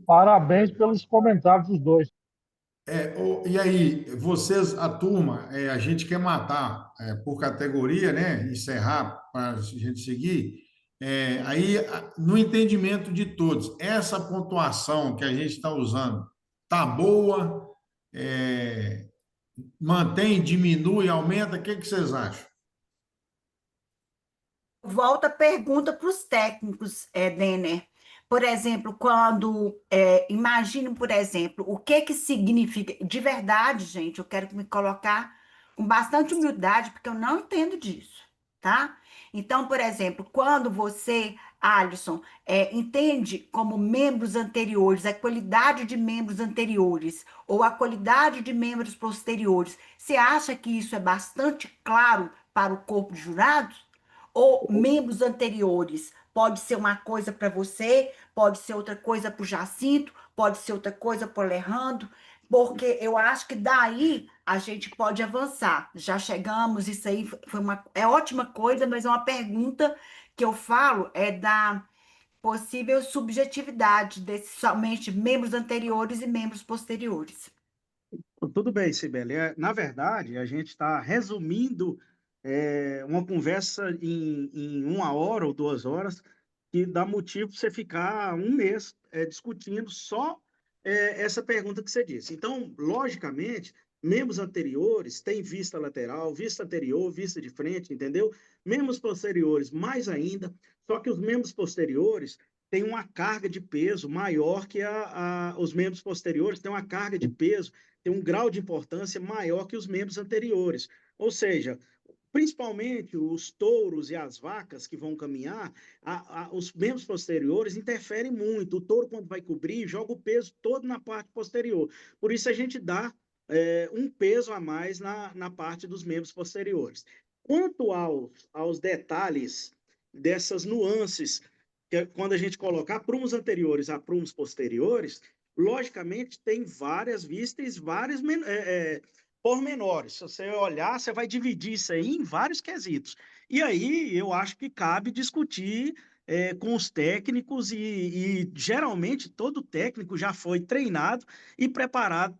Parabéns pelos comentários dos dois. E aí, vocês, a turma, a gente quer matar por categoria, né? Encerrar para a gente seguir. Aí, no entendimento de todos, essa pontuação que a gente está usando tá boa? Mantém, diminui, aumenta? O que vocês acham? volto a pergunta para os técnicos, Denner. Por exemplo, imagine, por exemplo, o que significa, de verdade, gente, eu quero me colocar com bastante humildade, porque eu não entendo disso, tá? Então, por exemplo, quando você, Alisson, entende como membros anteriores, a qualidade de membros anteriores ou a qualidade de membros posteriores, você acha que isso é bastante claro para o corpo de jurados? Ou membros anteriores? Pode ser uma coisa para você, pode ser outra coisa para o Jacinto, pode ser outra coisa para o Alejandro, porque eu acho que daí a gente pode avançar. Já chegamos, isso aí é ótima coisa, mas é uma pergunta que eu falo da possível subjetividade desses somente membros anteriores e membros posteriores. Tudo bem, Sibeli. Na verdade, a gente está resumindo uma conversa em 1 hora ou 2 horas, que dá motivo para você ficar um mês discutindo só essa pergunta que você disse. Então, logicamente, membros anteriores têm vista lateral, vista anterior, vista de frente, entendeu? Membros posteriores, mais ainda, só que os membros posteriores têm uma carga de peso maior que os membros posteriores, têm uma carga de peso, tem um grau de importância maior que os membros anteriores. Ou seja, principalmente os touros e as vacas que vão caminhar, os membros posteriores interferem muito. O touro, quando vai cobrir, joga o peso todo na parte posterior. Por isso, a gente dá um peso a mais na parte dos membros posteriores. Quanto aos detalhes dessas nuances, que quando a gente coloca aprumos anteriores a aprumos posteriores, logicamente tem várias vistas, vários pormenores. Se você olhar, você vai dividir isso aí em vários quesitos. E aí eu acho que cabe discutir com os técnicos e geralmente todo técnico já foi treinado e preparado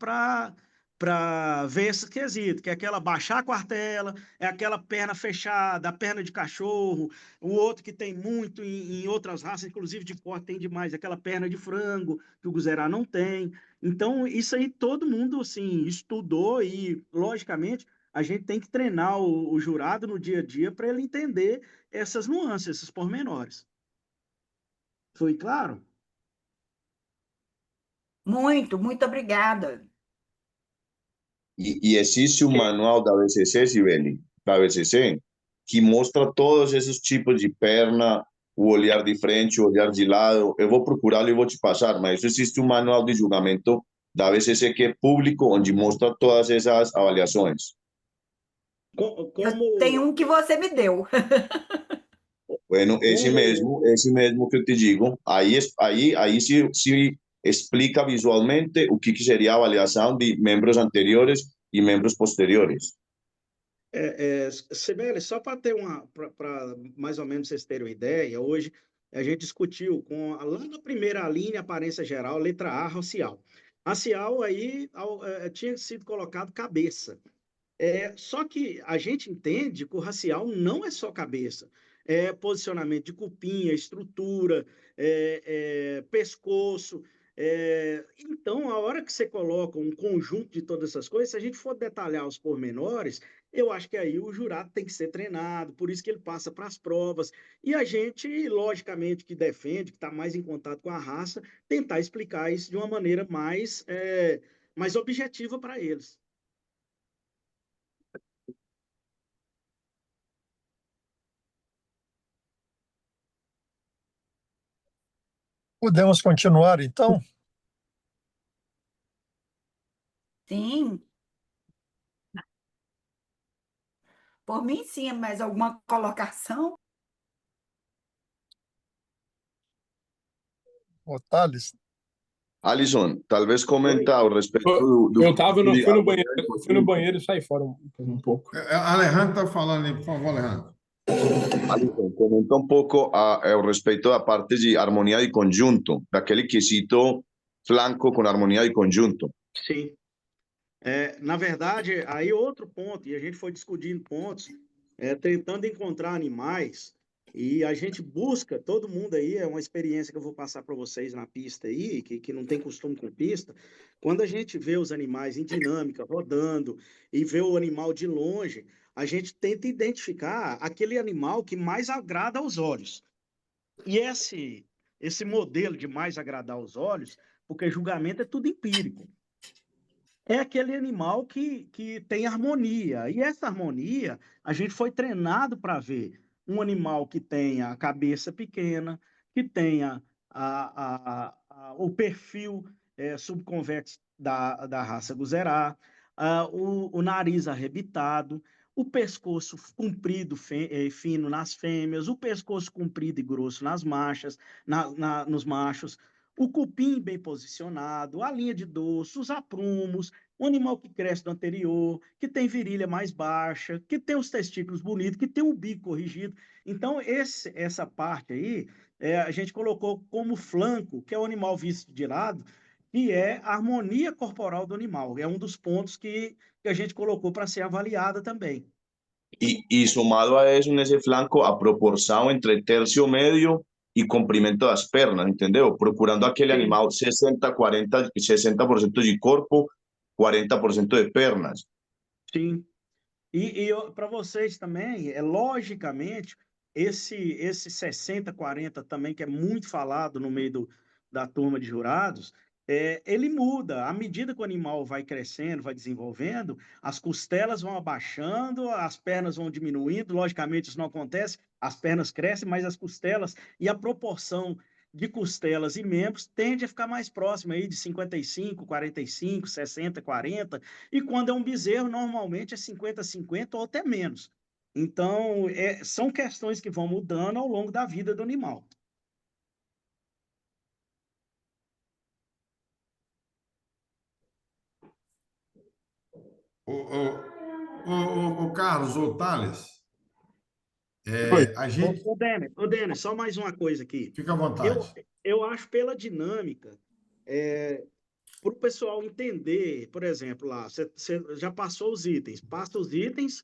para ver esse quesito, que é aquela baixar a quartela, é aquela perna fechada, a perna de cachorro, o outro que tem muito em outras raças, inclusive de porte tem demais, aquela perna de frango, que o Guzerá não tem. Então, isso aí todo mundo, assim, estudou e, logicamente, a gente tem que treinar o jurado no dia a dia para ele entender essas nuances, esses pormenores. Foi claro? Muito obrigada. E existe um manual da BCC, Sibeli, da BCC, que mostra todos esses tipos de perna, o olhar de frente, o olhar de lado. Eu vou procurá-lo e vou te passar, mas existe um manual de julgamento da BCC que é público, onde mostra todas essas avaliações. Eu tenho um que você me deu. Bueno, esse mesmo que eu te digo, aí se explica visualmente o que seria a avaliação de membros anteriores e membros posteriores. Sibeli, só para mais ou menos vocês terem uma ideia, hoje a gente discutiu lá na primeira linha, aparência geral, letra A, racial. Racial aí tinha sido colocado cabeça. Só que a gente entende que o racial não é só cabeça. É posicionamento de cupinha, estrutura, pescoço. Então, a hora que você coloca um conjunto de todas essas coisas, se a gente for detalhar os pormenores, eu acho que aí o jurado tem que ser treinado, por isso que ele passa para as provas. E a gente, logicamente, que defende, que está mais em contato com a raça, tentar explicar isso de uma maneira mais objetiva para eles. Podemos continuar, então? Sim. Por mim, sim, mas alguma colocação? Ô, Thales. Alisson, talvez comentar a respeito do... Eu fui no banheiro e saí fora um pouco. Alejandro está falando aí, por favor, Alejandro. Alisson, comenta um pouco a respeito da parte de harmonia de conjunto, daquele quesito flanco com harmonia de conjunto. Sim. Na verdade, aí outro ponto, e a gente foi discutindo pontos, tentando encontrar animais E a gente busca, todo mundo aí, é uma experiência que eu vou passar para vocês na pista aí, que não tem costume com pista. Quando a gente vê os animais em dinâmica, rodando, e vê o animal de longe, a gente tenta identificar aquele animal que mais agrada aos olhos. E esse modelo de mais agradar aos olhos, porque julgamento é tudo empírico, é aquele animal que tem harmonia. E essa harmonia, a gente foi treinado para ver um animal que tenha a cabeça pequena, que tenha o perfil subconvexo da raça Guzerá, o nariz arrebitado, o pescoço comprido e fino nas fêmeas, o pescoço comprido e grosso nas machas, nos machos, o cupim bem posicionado, a linha de dorso, os aprumos, um animal que cresce do anterior, que tem virilha mais baixa, que tem os testículos bonitos, que tem o bico corrigido. Então, essa parte aí, a gente colocou como flanco, que é o animal visto de lado, que é a harmonia corporal do animal. É um dos pontos que a gente colocou para ser avaliada também. Y sumado a eso, nesse flanco, a proporção entre tercio médio e comprimento das pernas, entendeu? Procurando aquele Sim. animal 60% de corpo, 40% de pernas. Sim. E para vocês também, logicamente, esse 60-40 também, que é muito falado no meio da turma de jurados, ele muda. À medida que o animal vai crescendo, vai desenvolvendo, as costelas vão abaixando, as pernas vão diminuindo. Logicamente, isso não acontece, as pernas crescem, mas as costelas e a proporção de costelas e membros tende a ficar mais próxima aí de 55, 45, 60, 40. E quando é um bezerro, normalmente é 50-50 ou até menos. Então, são questões que vão mudando ao longo da vida do animal. O Carlos, o Thales, Oi. a gente. Ô, Denner, só mais uma coisa aqui. Fica à vontade. Eu acho pela dinâmica, para o pessoal entender, por exemplo, lá, você já passou os itens, passa os itens,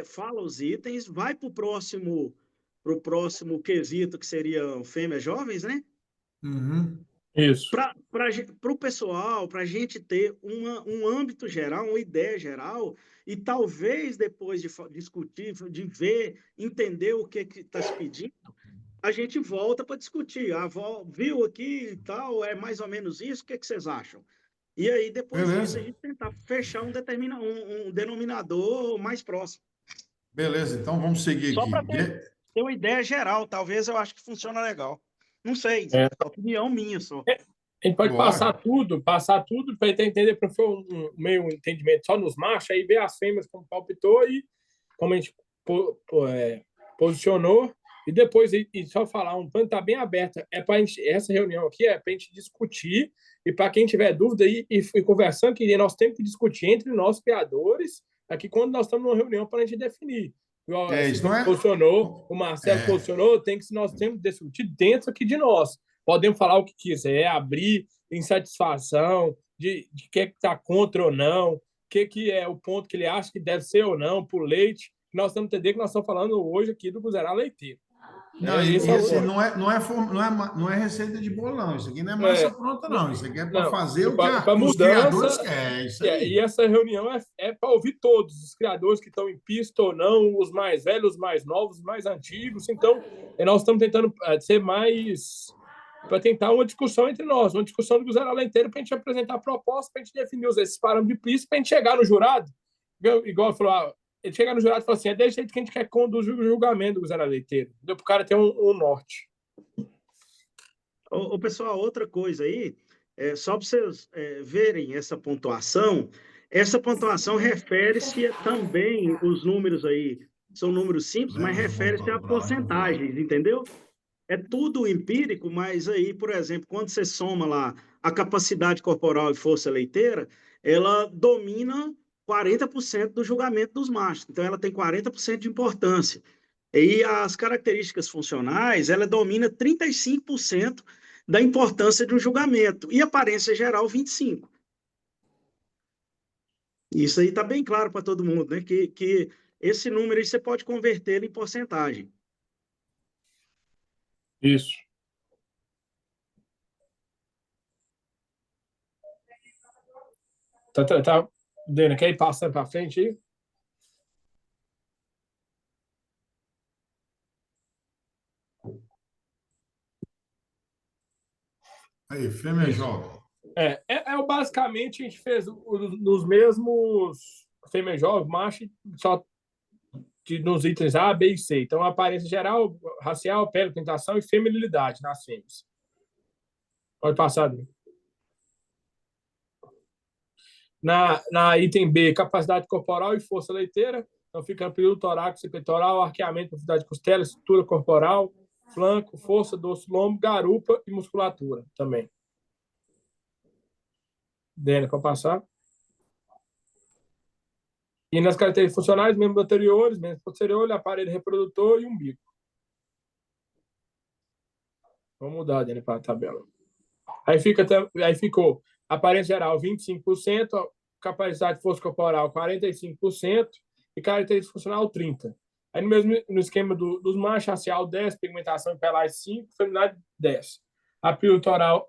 fala os itens, vai para o próximo quesito, que seria fêmeas jovens, né? Uhum. Isso. Para o pessoal, para a gente ter um âmbito geral, uma ideia geral, e talvez depois de discutir, de ver, entender o que está se pedindo, a gente volta para discutir. A avó viu aqui e tal, é mais ou menos isso, o que vocês acham? E aí, depois disso, a Beleza. gente tentar fechar um denominador mais próximo. Beleza, então vamos seguir Só aqui. para ter uma ideia geral, talvez eu acho que funciona legal. Não sei, opinião minha só. A gente pode Lógico. passar tudo para entender, para foi meio entendimento só nos machos, aí ver as fêmeas como palpitou e como a gente posicionou, e depois e só falar, um plano está bem aberto. Essa reunião aqui é para a gente discutir, e para quem tiver dúvida e conversando, que nós temos que discutir entre nós criadores, aqui quando nós estamos numa reunião para a gente definir. Isso não é. Posicionou, o Marcelo posicionou, nós temos que discutir dentro aqui de nós. Podemos falar o que quiser, abrir insatisfação, de que está contra ou não, o que é o ponto que ele acha que deve ser ou não para o leite. Nós estamos entendendo que nós estamos falando hoje aqui do Guzerá leiteiro. Não, não é receita de bolo, não. Isso aqui não é massa pronta, não. Isso aqui é para fazer o que os criadores querem. Isso aí. E essa reunião é para ouvir todos, os criadores que estão em pista ou não, os mais velhos, os mais novos, os mais antigos. Então, nós estamos tentando ser mais... para tentar uma discussão entre nós, uma discussão do Guzerá leiteiro, para a gente apresentar propostas, para a gente definir esses parâmetros de pista, para a gente chegar no jurado, igual falou, ele chega no jurado e fala assim, desse jeito que a gente quer conduzir o julgamento do Guzerá leiteiro. Deu para o cara ter um norte. Ô, pessoal, outra coisa aí, só para vocês verem essa pontuação refere-se também, os números aí, são números simples, mas refere-se a porcentagens, entendeu? É tudo empírico, mas aí, por exemplo, quando você soma lá a capacidade corporal e força leiteira, ela domina 40% do julgamento dos machos. Então, ela tem 40% de importância. E as características funcionais, ela domina 35% da importância de um julgamento. E aparência geral, 25%. Isso aí está bem claro para todo mundo, né? Que esse número aí você pode converter ele em porcentagem. Isso. Tá, Dena, quer ir passando para frente aí? Aí, fêmea jovem. Basicamente, a gente fez nos mesmos fêmea jovem, macho, só nos itens A, B e C. Então, aparência geral, racial, pele, pigmentação e feminilidade nas fêmeas. Pode passar, Dena. Na item B, capacidade corporal e força leiteira. Então, fica no período torácico e peitoral, arqueamento, profundidade de costela, estrutura corporal, flanco, força, dorso, lombo, garupa e musculatura também. Dena, para passar. E nas características funcionais, membros anteriores, membros posteriores, aparelho reprodutor e umbigo. Vamos mudar, Dena, para a tabela. Aí ficou aparência geral 25%, capacidade de força corporal 45% e característica funcional 30%. Aí no esquema dos machos, racial 10%, pigmentação e pelagem 5%, feminilidade 10%.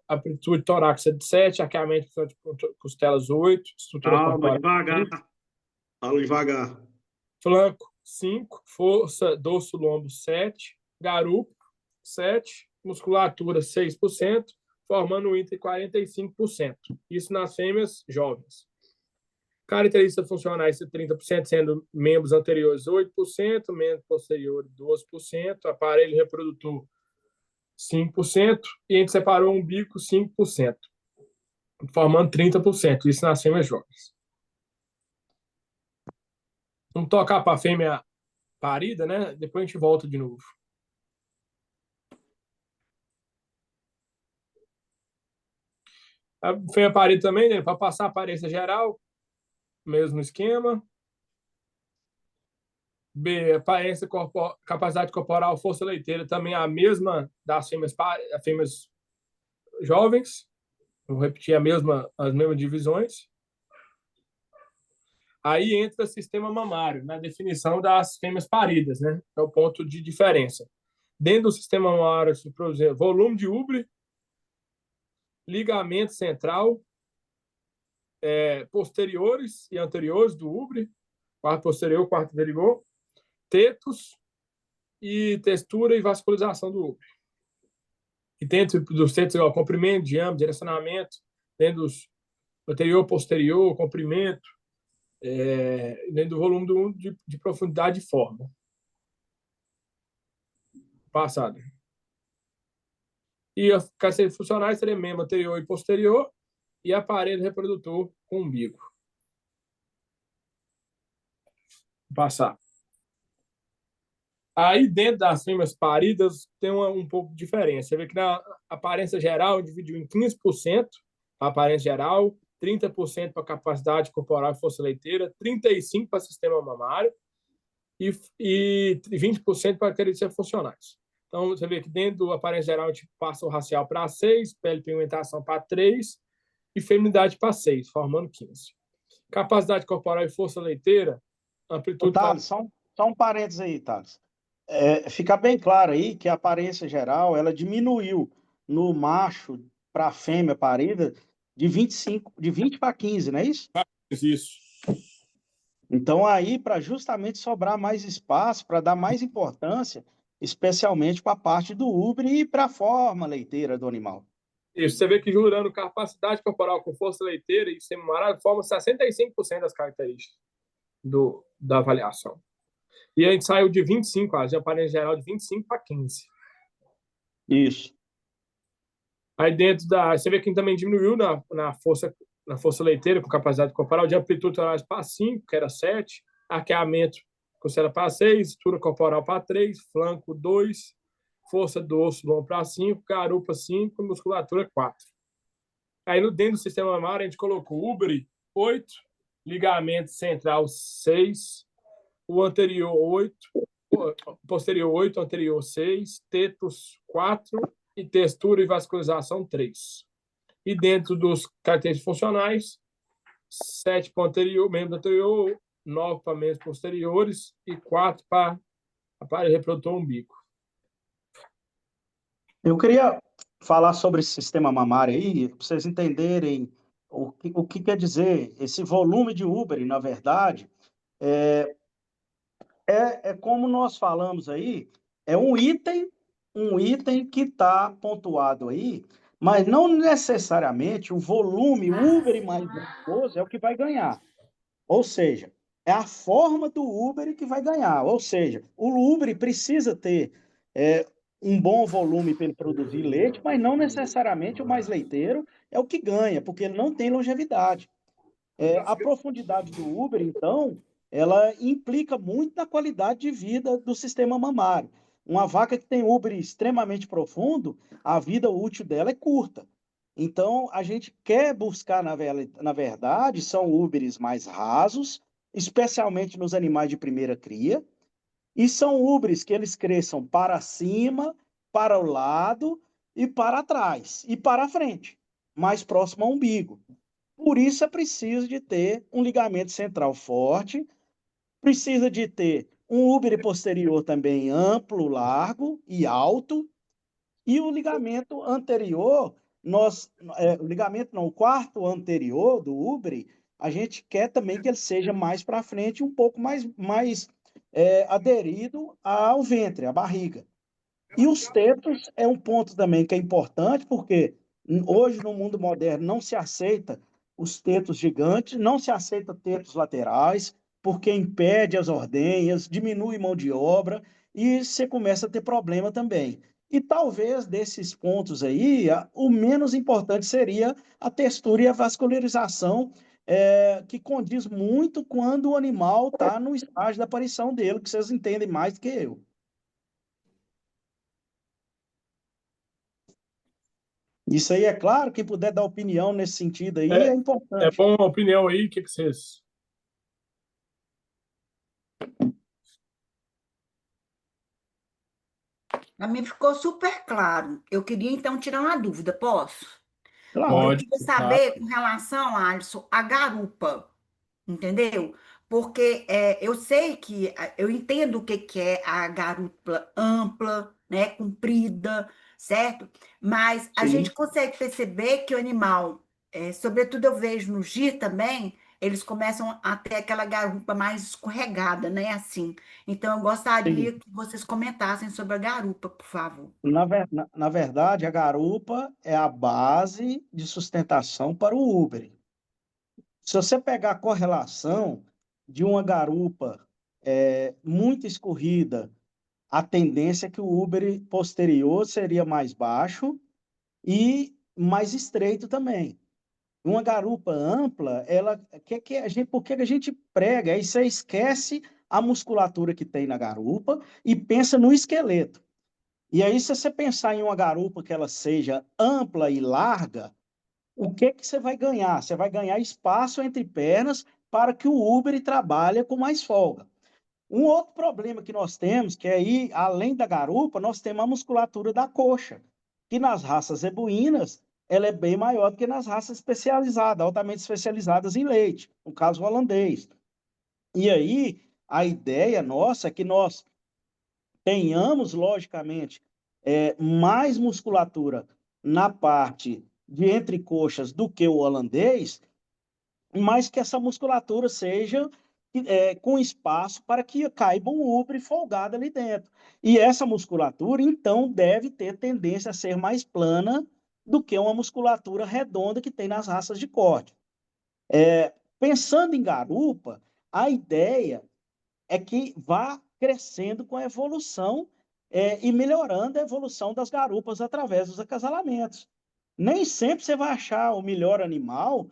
Amplitude torácica de 7%, arqueamento de costelas 8%, estrutura corporal. Fala devagar. Flanco 5%, força dorso lombo 7%, garupa 7%, musculatura 6%, formando um item 45%. Isso nas fêmeas jovens. Características funcionais 30%, sendo membros anteriores 8%, membros posteriores 12%, aparelho reprodutor 5%, e a gente separou o umbigo 5%, formando 30%. Isso nas fêmeas jovens. Vamos tocar para a fêmea parida, né? Depois a gente volta de novo. A fêmea parida também, né? Para passar a aparência geral, mesmo esquema. B, aparência, capacidade corporal, força leiteira, também a mesma das fêmeas jovens. Vou repetir as mesmas divisões. Aí entra o sistema mamário, na definição das fêmeas paridas, né? É o ponto de diferença. Dentro do sistema mamário, se produzir volume de úbere, ligamento central, posteriores e anteriores do úbere, quarto posterior, quarto anterior, tetos e textura e vascularização do úbere. E dentro dos tetos, comprimento, diâmetro, direcionamento, dentro dos anterior, posterior, comprimento, dentro do volume do úbere de profundidade e forma. Passado. E as características funcionais seriam membro anterior e posterior e aparelho reprodutor com umbigo. Passar. Aí, dentro das fêmeas paridas, tem um pouco de diferença. Você vê que na aparência geral, dividiu em 15% para aparência geral, 30% para capacidade corporal e força leiteira, 35% para sistema mamário e 20% para características funcionais. Então, você vê que dentro do aparência geral, a gente passa o racial para 6%, pele e pigmentação para 3% e feminilidade para 6%, formando 15%. Capacidade corporal e força leiteira, amplitude... Thales, só um parênteses aí, Thales. Fica bem claro aí que a aparência geral, ela diminuiu no macho para a fêmea parida de 20 para 15, não é isso? Isso. Então, aí, para justamente sobrar mais espaço, para dar mais importância, especialmente para a parte do úbere e para a forma leiteira do animal. Isso, você vê que jurando capacidade corporal com força leiteira e semi-mamário forma 65% das características da avaliação. E a gente saiu de 25, de aparência geral de 25 para 15. Isso. Aí dentro você vê que também diminuiu na força leiteira com capacidade corporal de amplitude torácica para 5, que era 7, arqueamento costela para 6, estrutura corporal para 3, flanco 2, força do osso longo para 5, garupa 5, musculatura 4. Aí dentro do sistema mamário a gente colocou úbere 8, ligamento central 6, o anterior 8, posterior 8, anterior 6, tetos 4 e textura e vascularização 3. E dentro dos características funcionais, 7 para anterior, membro anterior, 9 para membros posteriores e 4 para aparelho reprodutor umbigo. Eu queria falar sobre esse sistema mamário aí, para vocês entenderem o que quer dizer esse volume de Uber, na verdade, é, é como nós falamos aí, é um item que está pontuado aí, mas não necessariamente o volume Uber mais volumoso é o que vai ganhar. Ou seja, é a forma do Uber que vai ganhar. Ou seja, o Uber precisa ter é, um bom volume para ele produzir leite, mas não necessariamente o mais leiteiro é o que ganha, porque ele não tem longevidade. A profundidade do Uber, então, ela implica muito na qualidade de vida do sistema mamário. Uma vaca que tem Uber extremamente profundo, a vida útil dela é curta. Então, a gente quer buscar, na verdade, são Uberes mais rasos, especialmente nos animais de primeira cria, e são Uberes que eles cresçam para cima, para o lado e para trás, e para a frente, mais próximo ao umbigo. Por isso é preciso de ter um ligamento central forte, precisa de ter um úbere posterior também amplo, largo e alto, e o ligamento anterior, o ligamento não, o quarto anterior do úbere, a gente quer também que ele seja mais para frente, um pouco mais aderido ao ventre, à barriga. E os tetos é um ponto também que é importante, porque hoje no mundo moderno não se aceita os tetos gigantes, não se aceita tetos laterais, porque impede as ordenhas, diminui mão de obra e você começa a ter problema também. E talvez desses pontos aí, o menos importante seria a textura e a vascularização, que condiz muito quando o animal está no estágio da aparição dele, que vocês entendem mais do que eu. Isso aí é claro, quem puder dar opinião nesse sentido aí é É importante. bom a opinião aí, o que vocês... Para mim ficou super claro. Eu queria então tirar uma dúvida, posso? Eu Claro. Pode, queria claro. saber com relação, Alisson, a garupa, entendeu? Porque eu sei que, eu entendo o que que é a garupa ampla, né, comprida, certo? Mas a gente Sim. consegue perceber que o animal, sobretudo eu vejo no gir também, eles começam a ter aquela garupa mais escorregada, né? Assim. Então eu Sim. gostaria que vocês comentassem sobre a garupa, por favor. Na verdade, a garupa é a base de sustentação para o Uber. Se você pegar a correlação de uma garupa muito escorrida, a tendência é que o Uber posterior seria mais baixo e mais estreito também. Uma garupa ampla, ela que a gente, por que a gente prega? Aí você esquece a musculatura que tem na garupa e pensa no esqueleto. E aí, se você pensar em uma garupa que ela seja ampla e larga, o que você vai ganhar? Você vai ganhar espaço entre pernas para que o Uber trabalhe com mais folga. Um outro problema que nós temos, que aí, além da garupa, nós temos a musculatura da coxa, que nas raças zebuínas, ela é bem maior do que nas raças especializadas, altamente especializadas em leite, no caso holandês. E aí, a ideia nossa é que nós tenhamos, logicamente, mais musculatura na parte de entrecoxas do que o holandês, mas que essa musculatura seja com espaço para que caiba um úbere folgado ali dentro. E essa musculatura, então, deve ter tendência a ser mais plana do que uma musculatura redonda que tem nas raças de corte. Pensando em garupa, a ideia é que vá crescendo com a evolução e melhorando a evolução das garupas através dos acasalamentos. Nem sempre você vai achar o melhor animal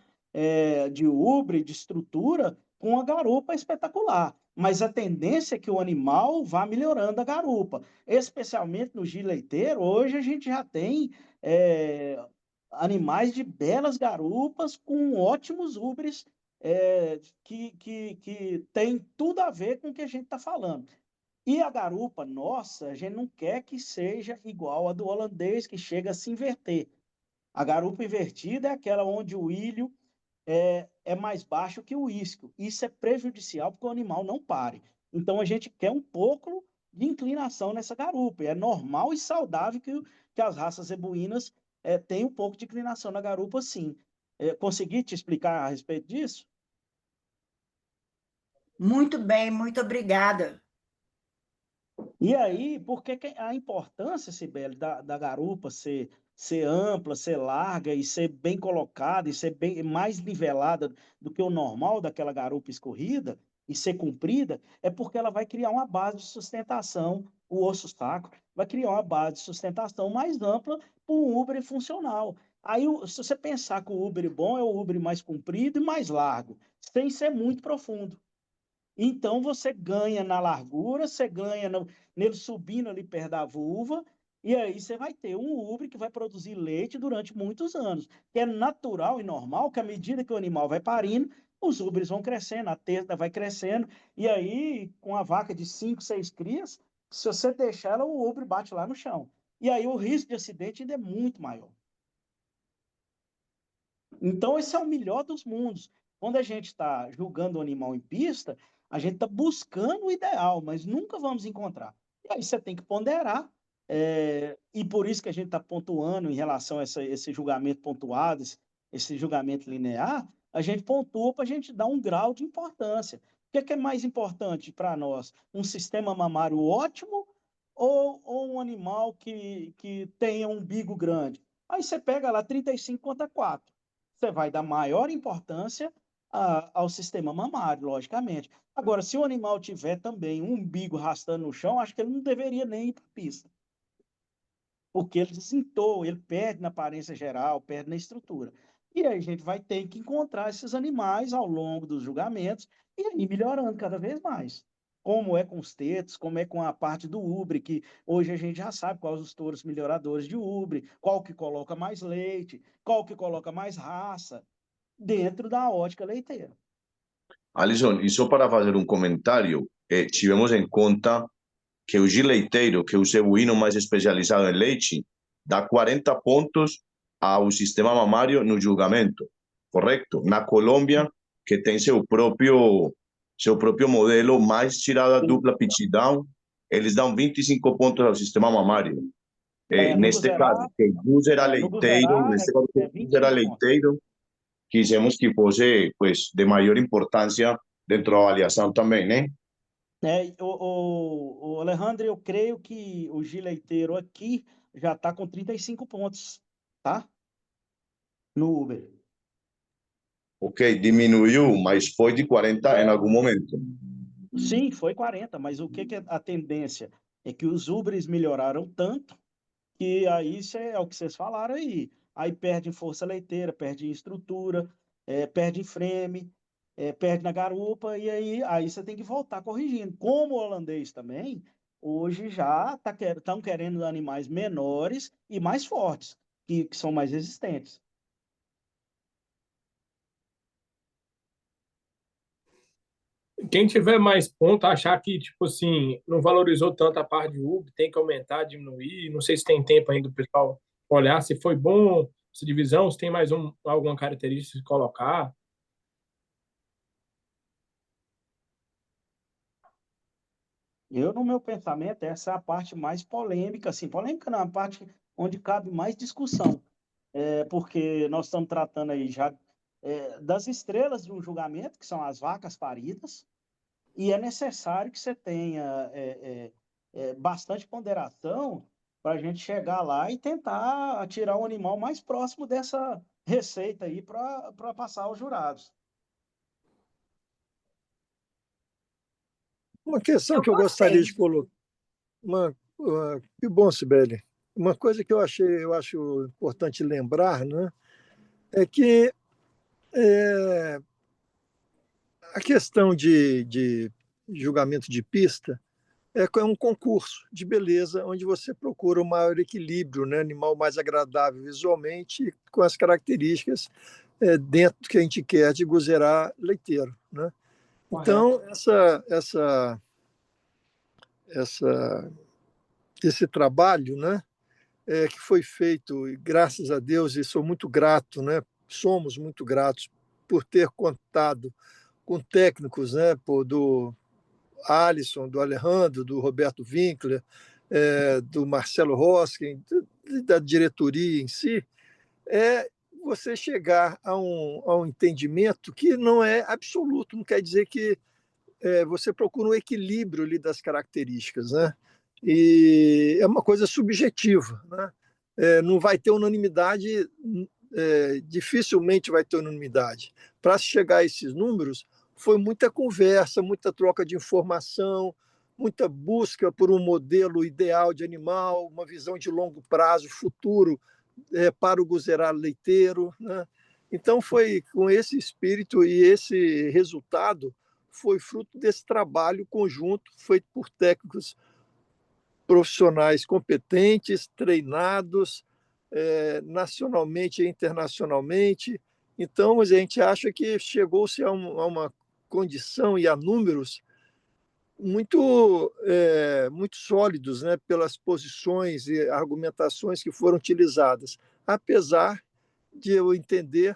de ubre, de estrutura, com uma garupa espetacular. Mas a tendência é que o animal vá melhorando a garupa. Especialmente no giro leiteiro, hoje a gente já tem animais de belas garupas com ótimos ubres que tem tudo a ver com o que a gente está falando. E a garupa, nossa, a gente não quer que seja igual a do holandês, que chega a se inverter. A garupa invertida é aquela onde o ilho é mais baixo que o isquio. Isso é prejudicial porque o animal não pare. Então, a gente quer um pouco de inclinação nessa garupa. E é normal e saudável que que as raças zebuínas têm um pouco de inclinação na garupa, sim. Consegui te explicar a respeito disso? Muito bem, muito obrigada. E aí, por que a importância, Sibeli, da garupa ser ampla, ser larga e ser bem colocada e ser bem mais nivelada do que o normal daquela garupa escorrida e ser comprida, é porque ela vai criar uma base de sustentação, o osso sacro vai criar uma base de sustentação mais ampla para um úbere funcional. Aí, se você pensar que o úbere bom é o úbere mais comprido e mais largo, sem ser muito profundo. Então, você ganha na largura, você ganha nele subindo ali perto da vulva, e aí você vai ter um úbere que vai produzir leite durante muitos anos. Que é natural e normal que, à medida que o animal vai parindo, os úberes vão crescendo, a teta vai crescendo, e aí, com a vaca de 5, 6 crias, se você deixar ela, o úbere bate lá no chão. E aí o risco de acidente ainda é muito maior. Então, esse é o melhor dos mundos. Quando a gente está julgando o animal em pista, a gente está buscando o ideal, mas nunca vamos encontrar. E aí você tem que ponderar, e por isso que a gente está pontuando em relação a esse julgamento pontuado, esse julgamento linear, a gente pontua para a gente dar um grau de importância. O que é mais importante para nós? Um sistema mamário ótimo ou um animal que tenha um umbigo grande? Aí você pega lá 35/4. Você vai dar maior importância ao sistema mamário, logicamente. Agora, se o animal tiver também um umbigo arrastando no chão, acho que ele não deveria nem ir para a pista. Porque ele desentoa, ele perde na aparência geral, perde na estrutura. E aí a gente vai ter que encontrar esses animais ao longo dos julgamentos e aí melhorando cada vez mais. Como é com os tetos, como é com a parte do ubre, que hoje a gente já sabe quais os touros melhoradores de ubre, qual que coloca mais leite, qual que coloca mais raça, dentro da ótica leiteira. Alisson, e só para fazer um comentário, tivemos em conta que o Gil leiteiro, que é o zebuíno mais especializado em leite, dá 40 pontos ao sistema mamário no julgamento, correto? Na Colômbia, que tem seu próprio modelo mais tirado a dupla pitch down, eles dão 25 pontos ao sistema mamário. Neste caso, que Gus era leiteiro, neste caso, que Gus era leiteiro, quisemos que fosse pues, de maior importância dentro da avaliação também, né? O Alejandro, eu creio que o Gil leiteiro aqui já está com 35 pontos, tá? No Uber. Ok, diminuiu, mas foi de 40 em algum momento. Sim, foi 40, mas o que é a tendência? É que os Ubers melhoraram tanto que aí é o que vocês falaram aí. Aí perde em força leiteira, perde em estrutura, perde em frame, perde na garupa, e aí você tem que voltar corrigindo. Como o holandês também, hoje já estão querendo animais menores e mais fortes, que são mais resistentes. Quem tiver mais ponto, achar que, tipo assim, não valorizou tanto a parte de Uber, tem que aumentar, diminuir. Não sei se tem tempo ainda o pessoal olhar se foi bom essa divisão, se tem mais alguma característica de colocar. No meu pensamento, essa é a parte mais polêmica, assim, polêmica não, a parte onde cabe mais discussão, porque nós estamos tratando aí já das estrelas de um julgamento, que são as vacas paridas, e é necessário que você tenha bastante ponderação para a gente chegar lá e tentar tirar o animal mais próximo dessa receita aí para passar aos jurados. Uma questão que eu gostaria de colocar. Que bom, Sibeli. Uma coisa que eu acho importante lembrar, né, é que a questão de julgamento de pista é um concurso de beleza onde você procura o maior equilíbrio, né, animal mais agradável visualmente com as características dentro do que a gente quer de guzerá leiteiro, né? Então, esse trabalho, né, que foi feito, e graças a Deus, e sou muito grato, né, somos muito gratos por ter contado com técnicos, né, do Alisson, do Alejandro, do Roberto Winkler, do Marcelo Hoskin, da diretoria em si, é você chegar a um entendimento que não é absoluto, não quer dizer que você procura um equilíbrio ali das características, né? E é uma coisa subjetiva, né? Não vai ter unanimidade, dificilmente vai ter unanimidade. Para chegar a esses números, foi muita conversa, muita troca de informação, muita busca por um modelo ideal de animal, uma visão de longo prazo, futuro, para o guzerá leiteiro, né? Então, foi com esse espírito e esse resultado foi fruto desse trabalho conjunto feito por técnicos profissionais competentes, treinados nacionalmente e internacionalmente. Então, a gente acha que chegou-se a uma condição e a números muito sólidos, né, pelas posições e argumentações que foram utilizadas, apesar de eu entender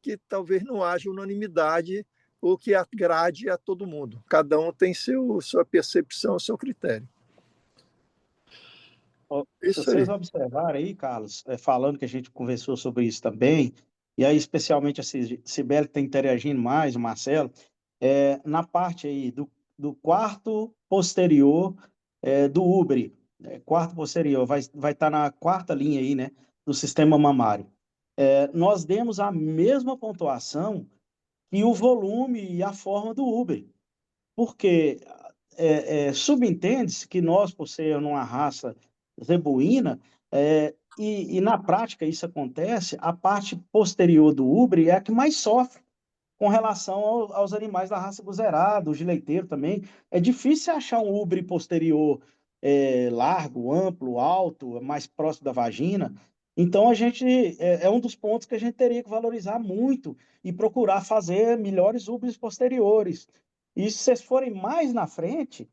que talvez não haja unanimidade ou que agrade a todo mundo. Cada um tem sua percepção, seu critério. Se vocês observarem aí, Carlos, falando que a gente conversou sobre isso também, e aí especialmente a Cibele está interagindo mais, o Marcelo, na parte aí do quarto posterior do úbere, quarto posterior, vai estar na quarta linha aí, né, do sistema mamário. Nós demos a mesma pontuação que o volume e a forma do úbere, porque subentende-se que nós, por ser uma raça zebuína, e na prática isso acontece, a parte posterior do úbere é a que mais sofre com relação aos animais da raça guzerá, do gileiteiro também. É difícil achar um úbere posterior largo, amplo, alto, mais próximo da vagina. Então, a gente é um dos pontos que a gente teria que valorizar muito e procurar fazer melhores úberes posteriores. E se vocês forem mais na frente,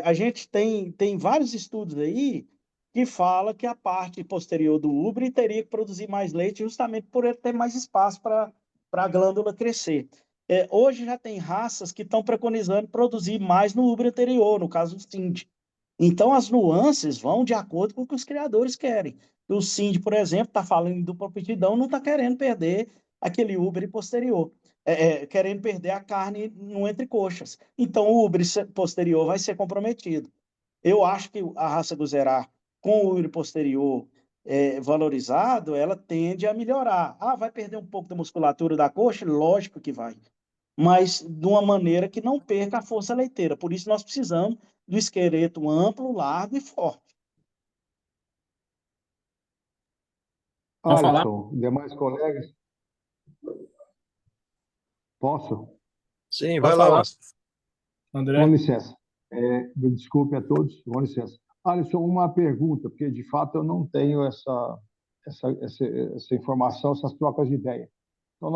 a gente tem vários estudos aí que fala que a parte posterior do úbere teria que produzir mais leite justamente por ele ter mais espaço para a glândula crescer. Hoje já tem raças que estão preconizando produzir mais no úbere anterior, no caso do Sind. Então, as nuances vão de acordo com o que os criadores querem. O Sind, por exemplo, está falando em dupla aptidão, não está querendo perder aquele úbere posterior, querendo perder a carne no entrecoxas. Então, o úbere posterior vai ser comprometido. Eu acho que a raça guzerá com o úbere posterior valorizado, ela tende a melhorar. Vai perder um pouco da musculatura da coxa? Lógico que vai. Mas de uma maneira que não perca a força leiteira. Por isso nós precisamos do esqueleto amplo, largo e forte. Alisson, demais colegas? Posso? Sim, vai lá. André. Com licença. Desculpe a todos, com licença. Alisson, uma pergunta, porque de fato eu não tenho essa informação, essas trocas de ideia. Então,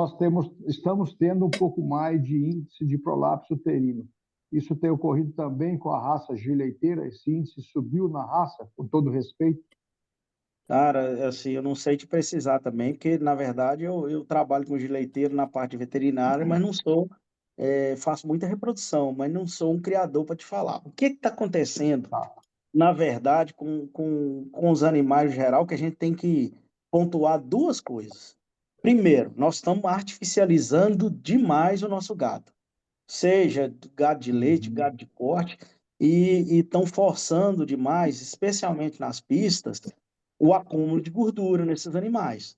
estamos tendo um pouco mais de índice de prolapso uterino. Isso tem ocorrido também com a raça gileiteira? Esse índice subiu na raça, com todo respeito? Cara, assim, eu não sei te precisar também, porque, na verdade, eu trabalho com gileiteiro na parte veterinária, mas não sou, faço muita reprodução, mas não sou um criador para te falar. O que está acontecendo, na verdade, com os animais em geral, que a gente tem que pontuar duas coisas. Primeiro, nós estamos artificializando demais o nosso gado, seja gado de leite, gado de corte, e estão forçando demais, especialmente nas pistas, o acúmulo de gordura nesses animais.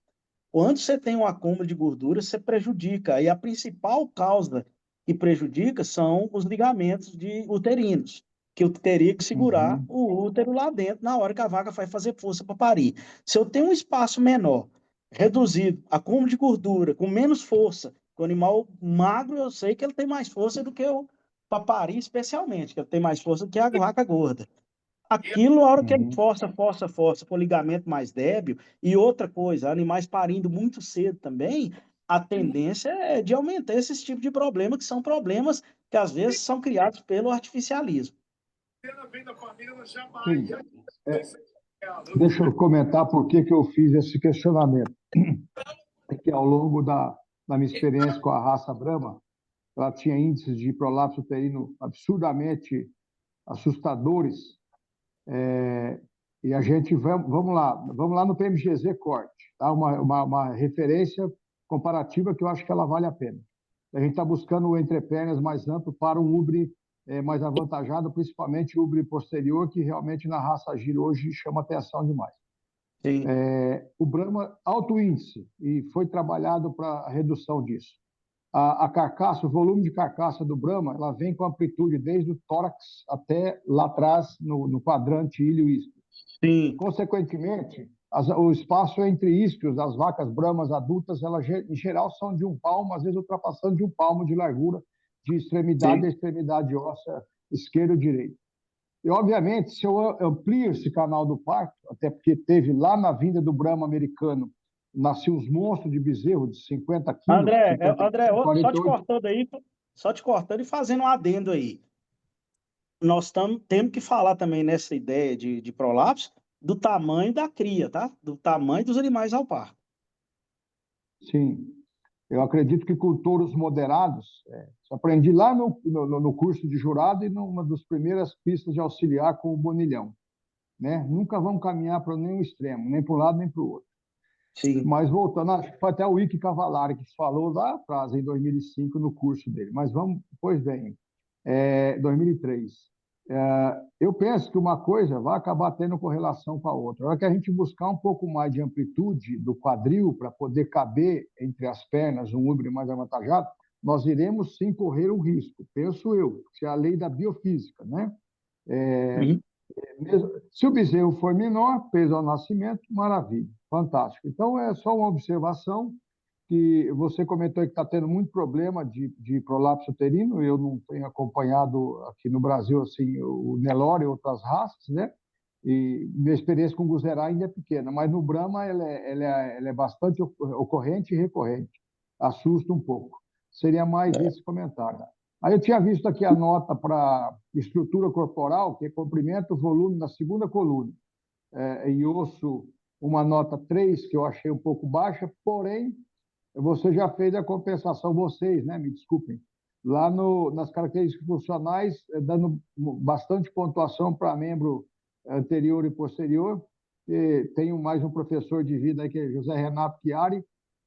Quando você tem um acúmulo de gordura, você prejudica, e a principal causa que prejudica são os ligamentos uterinos, que eu teria que segurar o útero lá dentro na hora que a vaca vai fazer força para parir. Se eu tenho um espaço menor, reduzido, acúmulo de gordura, com menos força, o animal magro, eu sei que ele tem mais força do que o para parir, especialmente, que ele tem mais força do que a vaca gorda. Aquilo, a hora que ele força com o ligamento mais débil, e outra coisa, animais parindo muito cedo também, a tendência é de aumentar esse tipo de problema, que são problemas que às vezes são criados pelo artificialismo. Sim. Deixa eu comentar por que eu fiz esse questionamento. É que ao longo da minha experiência com a raça Brahma, ela tinha índices de prolapso uterino absurdamente assustadores, E a gente vamos lá no PMGZ Corte, tá? Uma referência comparativa que eu acho que ela vale a pena. A gente está buscando o entrepernas mais amplo para um ubre mais avantajado, principalmente o ubre posterior, que realmente na raça giro hoje chama atenção demais. Sim. O Brahma, alto índice, e foi trabalhado para a redução disso. A carcaça, o volume de carcaça do Brahma, ela vem com amplitude desde o tórax até lá atrás, no quadrante ilho-isquio. Sim. Consequentemente, o espaço entre isquios das vacas Brahmas adultas, elas, em geral, são de 1 palmo, às vezes ultrapassando de 1 palmo de largura, de extremidade a extremidade óssea, esquerda e direita. E, obviamente, se eu amplio esse canal do parto, até porque teve lá na vinda do Brahma americano, nasciam os monstros de bezerro de 50 quilos. André, 48. só te cortando e fazendo um adendo aí. Nós temos que falar também nessa ideia de prolapso do tamanho da cria, tá? Do tamanho dos animais ao parto. Sim. Eu acredito que com touros moderados, isso aprendi lá no curso de jurado e numa das primeiras pistas de auxiliar com o bonilhão. Né? Nunca vamos caminhar para nenhum extremo, nem para um lado nem para o outro. Sim. Mas voltando, acho que foi até o Ike Cavalari que falou lá atrás, em 2005, no curso dele. Mas vamos, pois bem, 2003. Eu penso que uma coisa vai acabar tendo correlação com a outra. A hora que a gente buscar um pouco mais de amplitude do quadril para poder caber entre as pernas um ubre mais avantajado, nós iremos sim correr um risco, penso eu, que é a lei da biofísica, né? Se o bezerro for menor, peso ao nascimento, maravilha, fantástico. Então, é só uma observação que você comentou que está tendo muito problema de prolapso uterino. Eu não tenho acompanhado aqui no Brasil assim, o Nelore e outras raças, né? E minha experiência com o Guzerá ainda é pequena, mas no Brahma ela é bastante ocorrente e recorrente. Assusta um pouco. Seria mais esse comentário. Aí eu tinha visto aqui a nota para estrutura corporal, que é comprimento, volume na segunda coluna. E osso, uma nota 3, que eu achei um pouco baixa, porém, você já fez a compensação, vocês, né? Me desculpem, lá nas características funcionais, dando bastante pontuação para membro anterior e posterior. E tenho mais um professor de vida aí, que é José Renato Chiari,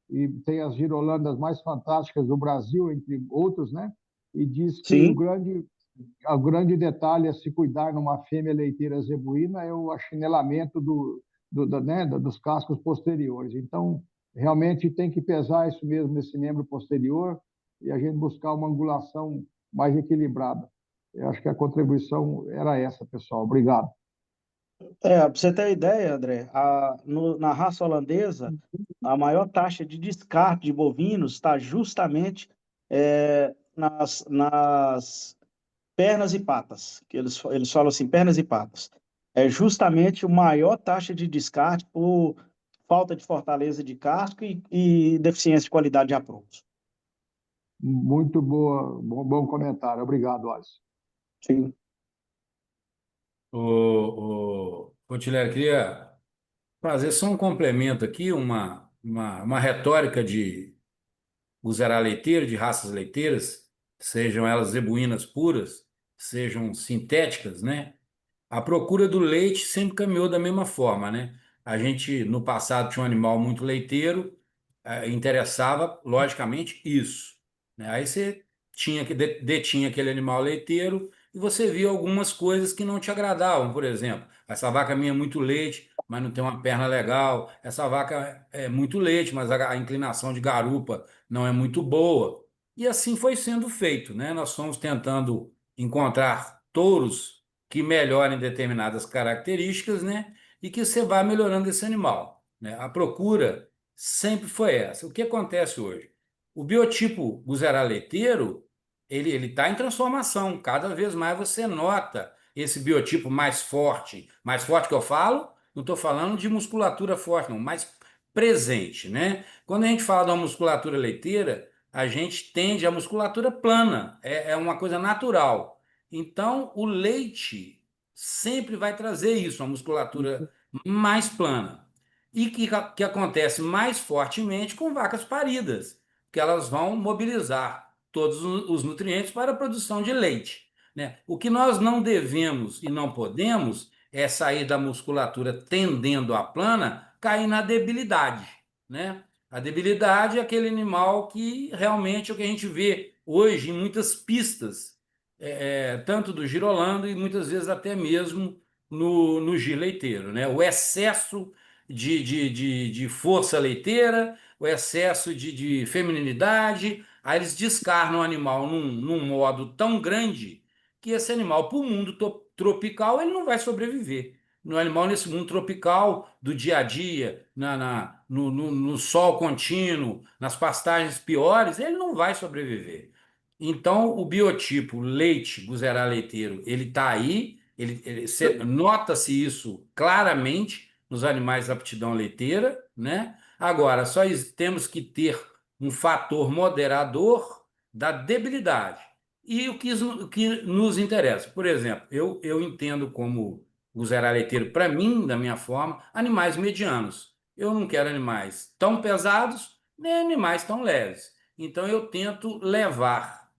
e tem as girolandas mais fantásticas do Brasil, entre outros, né? E diz que o grande detalhe a se cuidar numa fêmea leiteira zebuína é o achinelamento dos cascos posteriores. Então, realmente tem que pesar isso mesmo nesse membro posterior e a gente buscar uma angulação mais equilibrada. Eu acho que a contribuição era essa, pessoal. Obrigado. Para você ter ideia, André, na raça holandesa, a maior taxa de descarte de bovinos está justamente nas pernas e patas, que eles falam assim, pernas e patas. É justamente a maior taxa de descarte por falta de fortaleza de casco e deficiência de qualidade de aprontos. Muito bom comentário. Obrigado, Alisson. Sim. Cotilher, queria fazer só um complemento aqui, uma retórica de guzerá leiteiro, de raças leiteiras, sejam elas zebuínas puras, sejam sintéticas, né? A procura do leite sempre caminhou da mesma forma, né? A gente, no passado, tinha um animal muito leiteiro, interessava, logicamente, isso, né? Aí você detinha aquele animal leiteiro e você via algumas coisas que não te agradavam. Por exemplo, essa vaca minha é muito leite, mas não tem uma perna legal. Essa vaca é muito leite, mas a inclinação de garupa não é muito boa. E assim foi sendo feito, né? Nós fomos tentando encontrar touros que melhorem determinadas características, né? E que você vá melhorando esse animal, né? A procura sempre foi essa. O que acontece hoje? O biotipo guzerá leiteiro, ele está em transformação. Cada vez mais você nota esse biotipo mais forte. Mais forte que eu falo, não estou falando de musculatura forte, não, mais presente, né? Quando a gente fala de uma musculatura leiteira, a gente tende à musculatura plana, é uma coisa natural. Então, o leite sempre vai trazer isso, uma musculatura mais plana. E que acontece mais fortemente com vacas paridas, que elas vão mobilizar todos os nutrientes para a produção de leite, né? O que nós não devemos e não podemos é sair da musculatura tendendo à plana, cair na debilidade, né? A debilidade é aquele animal que realmente é o que a gente vê hoje em muitas pistas, tanto do girolando e muitas vezes até mesmo no giro leiteiro, né? O excesso de força leiteira, o excesso de feminilidade, aí eles descarnam o animal num modo tão grande que esse animal, para o mundo tropical, ele não vai sobreviver. No animal, nesse mundo tropical, do dia a dia, no sol contínuo, nas pastagens piores, ele não vai sobreviver. Então, o biotipo leite, guzerá leiteiro, ele está aí, nota-se isso claramente nos animais de aptidão leiteira, né? Agora, temos que ter um fator moderador da debilidade. E o que nos interessa? Por exemplo, eu entendo como guzerá leiteiro, para mim, da minha forma, animais medianos. Eu não quero animais tão pesados, nem animais tão leves. Então, eu tento levar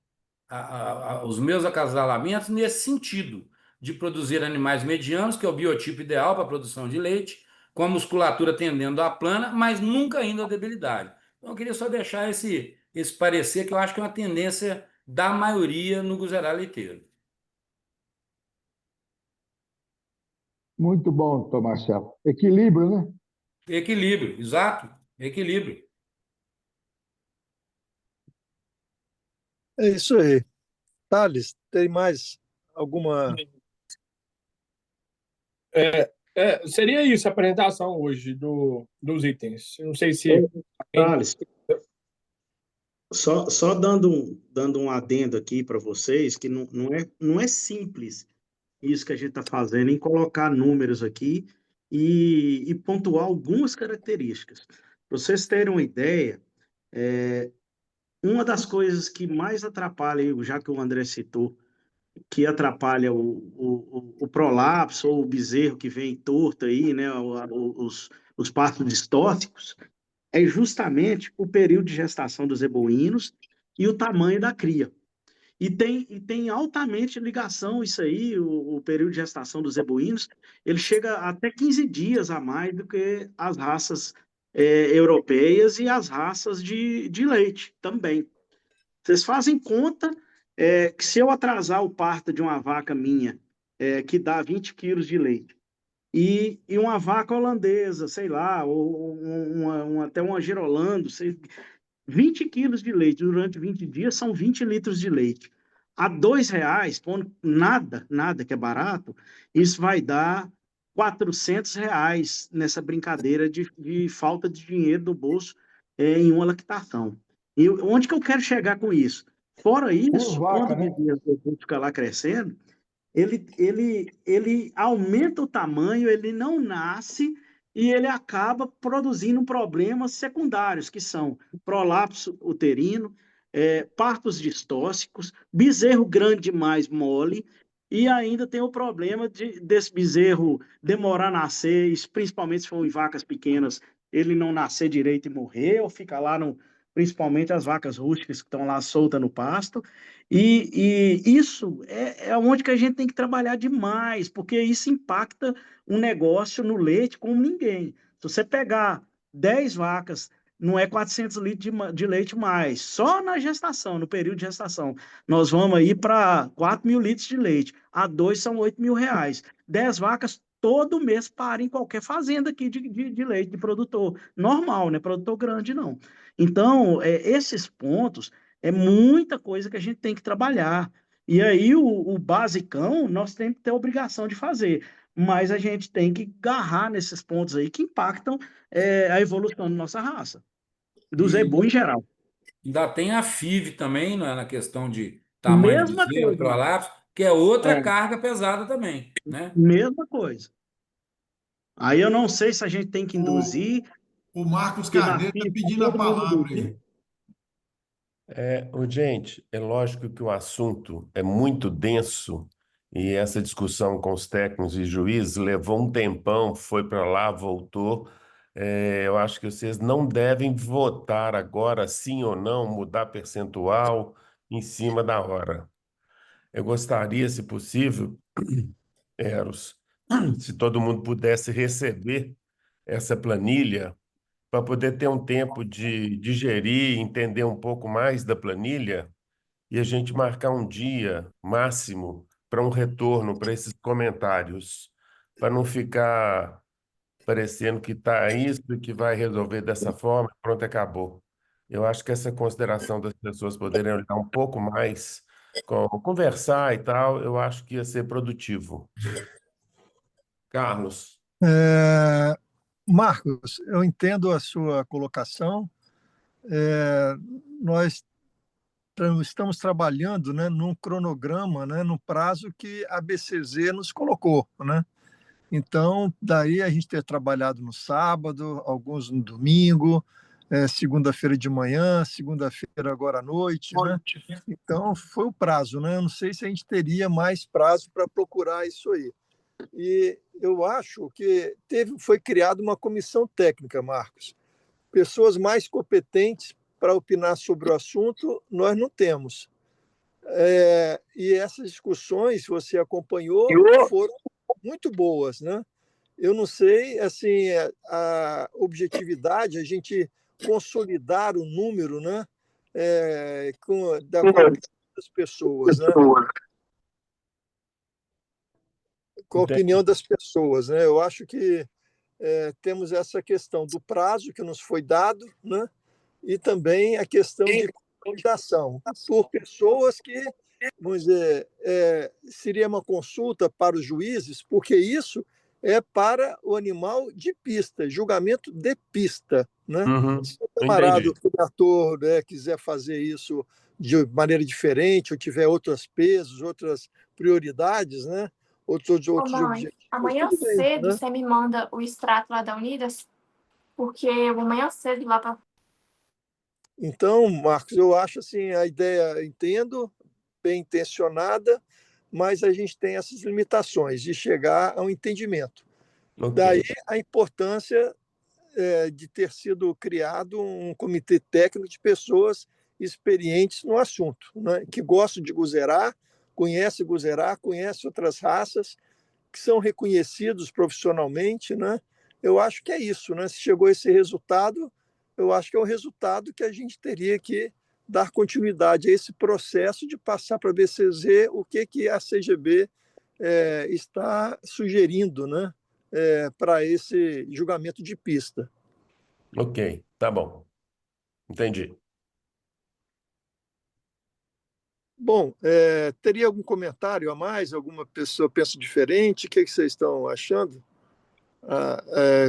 os meus acasalamentos nesse sentido, de produzir animais medianos, que é o biotipo ideal para a produção de leite, com a musculatura tendendo à plana, mas nunca indo à debilidade. Então, eu queria só deixar esse parecer, que eu acho que é uma tendência da maioria no guzerá leiteiro. Muito bom, Tom Marcelo. Equilíbrio, né? Equilíbrio, exato, equilíbrio. É isso aí. Thales, tem mais alguma... Seria isso a apresentação hoje dos itens. Não sei se... Thales, só dando um adendo aqui para vocês, que não é simples isso que a gente está fazendo, em colocar números aqui e pontuar algumas características. Para vocês terem uma ideia, uma das coisas que mais atrapalha, já que o André citou, que atrapalha o prolapso ou o bezerro que vem torto aí, né, os partos distóxicos, é justamente o período de gestação dos zebuínos e o tamanho da cria. E tem altamente ligação isso aí, o período de gestação dos zebuínos, ele chega até 15 dias a mais do que as raças europeias e as raças de leite também. Vocês fazem conta que se eu atrasar o parto de uma vaca minha, que dá 20 quilos de leite, e uma vaca holandesa, sei lá, ou até uma girolando, 20 quilos de leite durante 20 dias são 20 litros de leite. A R$ 2, pondo nada que é barato, isso vai dar R$ 400 nessa brincadeira de falta de dinheiro no bolso em uma lactação. E onde que eu quero chegar com isso? Fora isso, vaca, quando né? o bezerro fica lá crescendo, ele aumenta o tamanho, ele não nasce e ele acaba produzindo problemas secundários, que são prolapso uterino, partos distóxicos, bezerro grande demais mole, e ainda tem o problema desse bezerro demorar a nascer, principalmente se for em vacas pequenas, ele não nascer direito e morrer, ou fica lá, principalmente as vacas rústicas que estão lá soltas no pasto, e isso é onde que a gente tem que trabalhar demais, porque isso impacta um negócio no leite como ninguém. Se você pegar 10 vacas, não é 400 litros de leite mais, só na gestação, no período de gestação. Nós vamos aí para 4.000 litros de leite, a 2 são R$ 8.000. 10 vacas todo mês para em qualquer fazenda aqui de leite, de produtor normal, né? Produtor grande não. Então, esses pontos é muita coisa que a gente tem que trabalhar. E aí, o basicão, nós temos que ter a obrigação de fazer. Mas a gente tem que agarrar nesses pontos aí que impactam a evolução da nossa raça, do zebu em geral. Ainda tem a FIV também, né, na questão de tamanho do Mesma bezerro, coisa. prolapso, que é outra carga pesada também, né? Mesma coisa. Aí eu não sei se a gente tem que induzir. O Marcos que na Carneiro está FIV pedindo a todo mundo palavra induzir. aí. Gente, é lógico que o assunto é muito denso e essa discussão com os técnicos e juízes levou um tempão, foi para lá, voltou. Eu acho que vocês não devem votar agora, sim ou não, mudar percentual em cima da hora. Eu gostaria, se possível, Eros, se todo mundo pudesse receber essa planilha para poder ter um tempo de digerir, entender um pouco mais da planilha e a gente marcar um dia máximo para um retorno para esses comentários, para não ficar parecendo que está isso e que vai resolver dessa forma, pronto, acabou. Eu acho que essa consideração das pessoas poderem olhar um pouco mais, conversar e tal, eu acho que ia ser produtivo. Carlos. Marcos, eu entendo a sua colocação. Nós estamos trabalhando, né, num cronograma, né, no prazo que a BCZ nos colocou, né? Então, daí a gente ter trabalhado no sábado, alguns no domingo, segunda-feira de manhã, segunda-feira agora à noite, né? Então, foi o prazo, né? Eu não sei se a gente teria mais prazo para procurar isso aí. E eu acho que foi criada uma comissão técnica, Marcos. Pessoas mais competentes para opinar sobre o assunto, nós não temos. E essas discussões, se você acompanhou, foram muito boas, né? Eu não sei, assim, a objetividade, a gente consolidar o número, né? Das pessoas, né? Com a opinião das pessoas, né? Eu acho que temos essa questão do prazo que nos foi dado, né? E também a questão de consolidação por pessoas que, vamos dizer, seria uma consulta para os juízes, porque isso é para o animal de pista, julgamento de pista, né? Se o camarada, o criador, né, quiser fazer isso de maneira diferente, ou tiver outros pesos, outras prioridades, né? Outros objetivos. Amanhã cedo, né? Você me manda o extrato lá da Unidas, porque eu amanhã cedo lá para. Então, Marcos, eu acho assim, a ideia, entendo, bem intencionada, mas a gente tem essas limitações de chegar a um entendimento. Daí a importância de ter sido criado um comitê técnico de pessoas experientes no assunto, né? Que gostam de Guzerá, conhece outras raças, que são reconhecidos profissionalmente, né? Eu acho que é isso, né? Se chegou a esse resultado, eu acho que é o resultado que a gente teria que dar continuidade a esse processo de passar para a BCZ o que a CGB está sugerindo, né? Para esse julgamento de pista. Ok, tá bom. Entendi. Bom, teria algum comentário a mais? Alguma pessoa pensa diferente? O que vocês estão achando?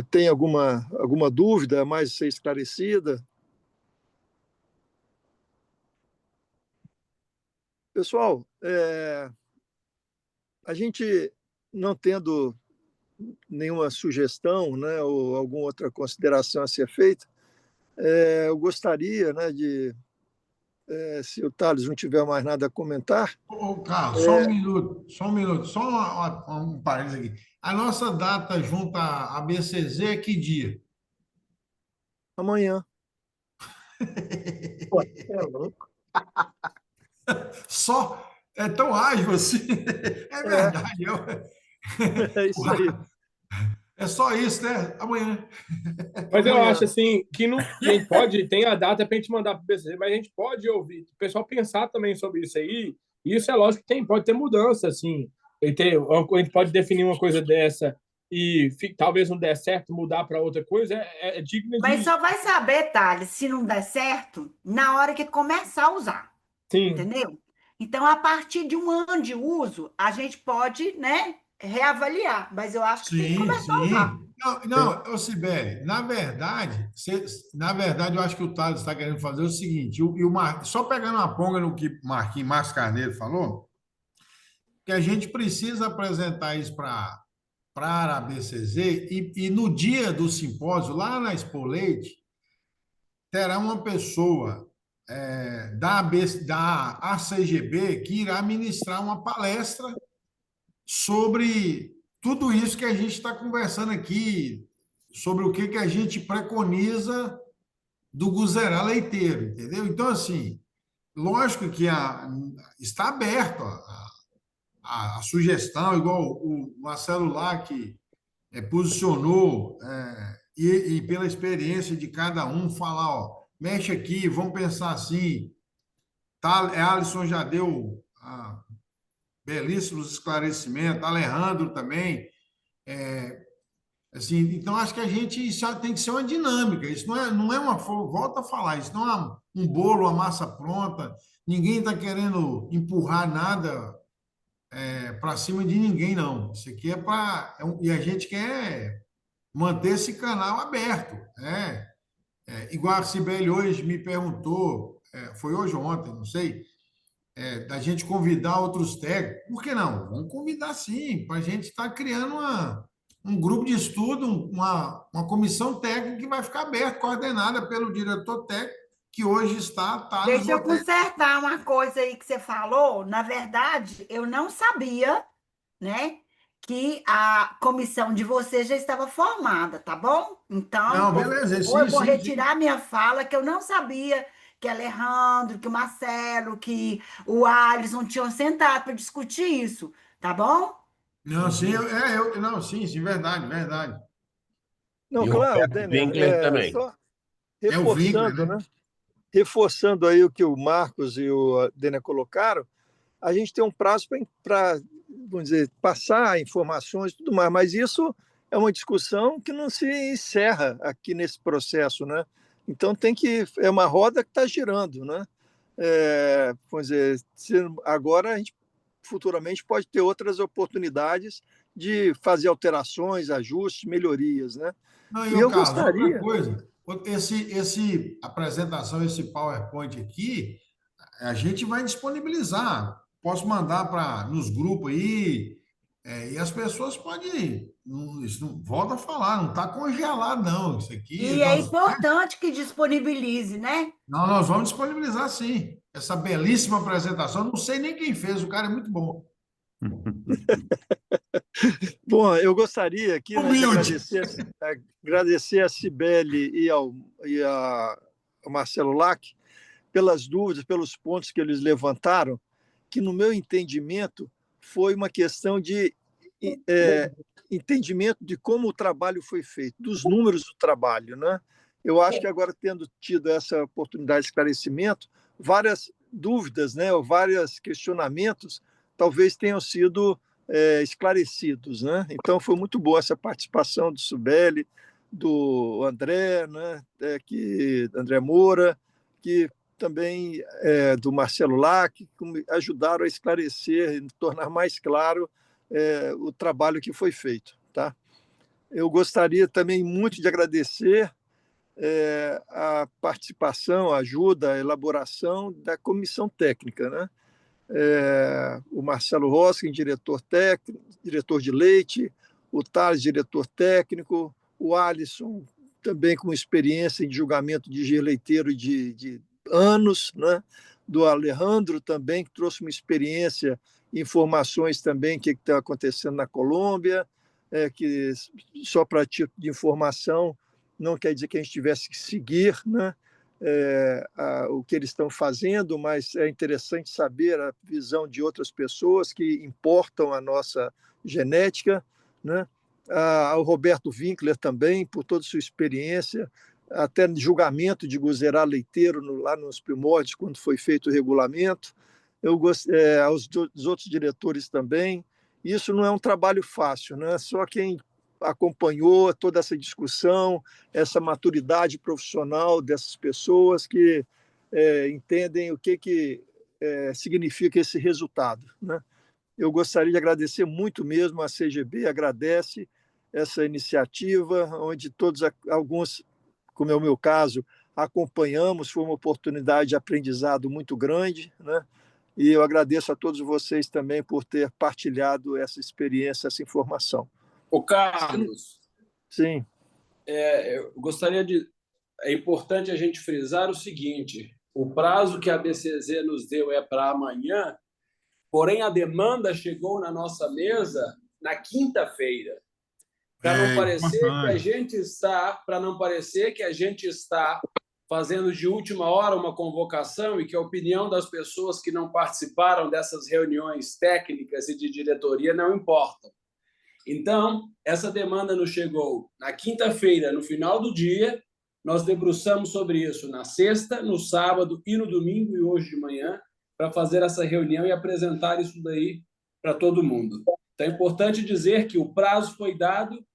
Tem alguma dúvida a mais a ser esclarecida? Pessoal, a gente não tendo nenhuma sugestão, né, ou alguma outra consideração a ser feita, eu gostaria, né, de, se o Thales não tiver mais nada a comentar. Carlos, só um minuto, só um parênteses aqui. A nossa data junto à BCZ é que dia? Amanhã. Pô, é louco. Só é tão ágil assim. É verdade. É isso aí. É só isso, né? Amanhã. Mas eu acho assim que não, a gente pode, tem a data para a gente mandar para o BCZ, mas a gente pode ouvir, o pessoal pensar também sobre isso aí. E isso é lógico que pode ter mudança, assim. A gente pode definir uma coisa dessa e talvez não der certo, mudar para outra coisa, é digno de... Mas só vai saber, Thales, se não der certo, na hora que começar a usar. Sim. Entendeu? Então, a partir de um ano de uso, a gente pode, né, reavaliar, mas eu acho que tem que começar a usar. Não, Sibeli, na verdade, eu acho que o Thales está querendo fazer o seguinte, só pegando uma ponga no que Marcos Carneiro falou, que a gente precisa apresentar isso para a BCZ e no dia do simpósio, lá na Expo Leite, terá uma pessoa da ACGB que irá ministrar uma palestra sobre tudo isso que a gente está conversando aqui, sobre o que a gente preconiza do Guzerá leiteiro, entendeu? Então, assim, lógico que está aberto a sugestão, igual o Marcelo lá, que posicionou, e pela experiência de cada um, falar, ó, mexe aqui, vamos pensar assim. Tá, Alisson já deu belíssimos esclarecimentos, Alejandro também. Assim, então, acho que a gente isso tem que ser uma dinâmica. Isso não é uma. Volta a falar, isso não é um bolo, uma massa pronta. Ninguém está querendo empurrar nada para cima de ninguém, não. Isso aqui é para. E a gente quer manter esse canal aberto. Igual a Cibele hoje me perguntou, foi hoje ou ontem, não sei, da gente convidar outros técnicos. Por que não? Vamos convidar sim, para a gente estar criando um grupo de estudo, uma comissão técnica que vai ficar aberta, coordenada pelo diretor técnico, que hoje está Deixa eu consertar uma coisa aí que você falou. Na verdade, eu não sabia, né, que a comissão de vocês já estava formada, tá bom? Então, não, beleza, sim, eu vou sim, retirar minha fala, que eu não sabia que Alejandro, que o Marcelo, que o Alisson tinham sentado para discutir isso, tá bom? Não, sim, não, sim, verdade, verdade. Não, E o claro, Roberto Denner, Winkler também. só É o Winkler, reforçando, né? né? Reforçando aí o que o Marcos e o Denner colocaram, a gente tem um prazo para, vamos dizer, passar informações e tudo mais, mas isso é uma discussão que não se encerra aqui nesse processo, né? Então é uma roda que está girando, né? Vamos dizer, agora a gente futuramente pode ter outras oportunidades de fazer alterações, ajustes, melhorias, né? Não, E eu Carlos, outra gostaria. coisa, esse apresentação, esse PowerPoint aqui, a gente vai disponibilizar. Posso mandar nos grupos aí, e as pessoas podem. Isso não, volta a falar, não está congelado, não. Isso aqui. E é importante que disponibilize, né? Não, nós vamos disponibilizar sim. Essa belíssima apresentação. Não sei nem quem fez, o cara é muito bom. Bom, eu gostaria aqui, né, de agradecer a Cibele e ao Marcelo Lac pelas dúvidas, pelos pontos que eles levantaram, que, no meu entendimento, foi uma questão de entendimento de como o trabalho foi feito, dos números do trabalho, né? Eu acho que agora, tendo tido essa oportunidade de esclarecimento, várias dúvidas, né, ou vários questionamentos talvez tenham sido esclarecidos, né? Então, foi muito boa essa participação do Cibele, do André, né, André Moura, que também do Marcelo Lac, que ajudaram a esclarecer e tornar mais claro o trabalho que foi feito. Tá? Eu gostaria também muito de agradecer a participação, a ajuda, a elaboração da comissão técnica, né? O Marcelo Roskin, diretor técnico, diretor de leite, o Thales, diretor técnico, o Alisson, também com experiência em julgamento de giro leiteiro de anos, né? Do Alejandro também, que trouxe uma experiência, informações também o que está acontecendo na Colômbia, que só para título de informação, não quer dizer que a gente tivesse que seguir, né? O que eles estão fazendo, mas é interessante saber a visão de outras pessoas que importam a nossa genética, né? Ao Roberto Winkler também, por toda a sua experiência, até no julgamento de Guzerá Leiteiro, lá nos primórdios, quando foi feito o regulamento, aos outros diretores também. Isso não é um trabalho fácil, né? Só quem acompanhou toda essa discussão, essa maturidade profissional dessas pessoas que entendem o que significa esse resultado, né? Eu gostaria de agradecer muito mesmo, a CGB agradece essa iniciativa, onde alguns, como é o meu caso, acompanhamos, foi uma oportunidade de aprendizado muito grande, né? E eu agradeço a todos vocês também por ter partilhado essa experiência, essa informação. Ô, Carlos. Sim. Eu gostaria de... É importante a gente frisar o seguinte: o prazo que a BCZ nos deu é para amanhã, porém a demanda chegou na nossa mesa na quinta-feira. Para não parecer que a gente está fazendo de última hora uma convocação e que a opinião das pessoas que não participaram dessas reuniões técnicas e de diretoria não importam. Então, essa demanda nos chegou na quinta-feira, no final do dia, nós debruçamos sobre isso na sexta, no sábado e no domingo, e hoje de manhã, para fazer essa reunião e apresentar isso daí para todo mundo. Então, é importante dizer que o prazo foi dado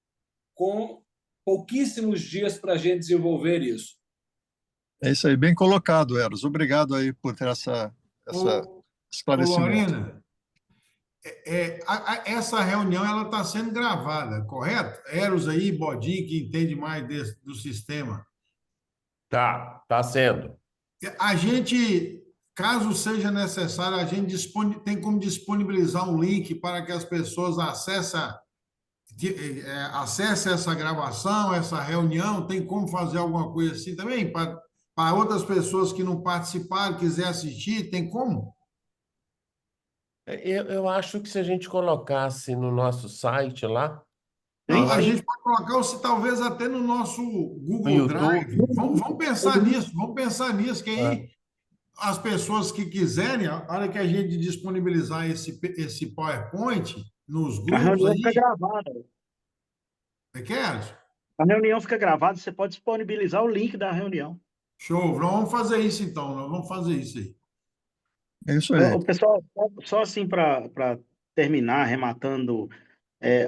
com pouquíssimos dias para a gente desenvolver isso. É isso aí, bem colocado, Eros. Obrigado aí por ter essa esclarecimento. Lorena, essa reunião ela está sendo gravada, correto? Eros aí, Bodinho, que entende mais do sistema. Tá sendo. A gente, caso seja necessário, a gente tem como disponibilizar um link para que as pessoas acessem essa gravação, essa reunião. Tem como fazer alguma coisa assim também? Para outras pessoas que não participaram, quiser assistir, tem como? Eu acho que se a gente colocasse no nosso site lá... A gente pode colocar, talvez até no nosso Google Drive. Vamos pensar nisso, que aí as pessoas que quiserem, a hora que a gente disponibilizar esse PowerPoint nos grupos... A reunião aí, fica gravada. A reunião fica gravada, você pode disponibilizar o link da reunião. Show, nós vamos fazer isso então, nós vamos fazer isso aí. É isso aí. O pessoal, só assim para terminar, arrematando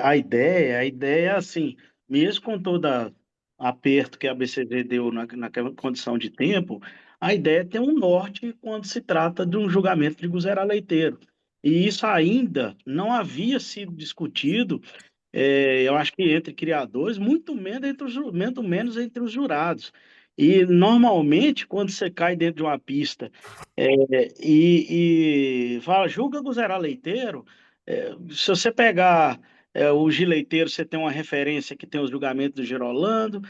a ideia é assim, mesmo com todo aperto que a BCV deu naquela condição de tempo, a ideia é ter um norte quando se trata de um julgamento de Guzerá Leiteiro. E isso ainda não havia sido discutido, eu acho que entre criadores, muito menos entre os jurados. E, normalmente, quando você cai dentro de uma pista e fala, julga Guzerá Leiteiro, se você pegar o Gileiteiro, você tem uma referência que tem os julgamentos do Girolando,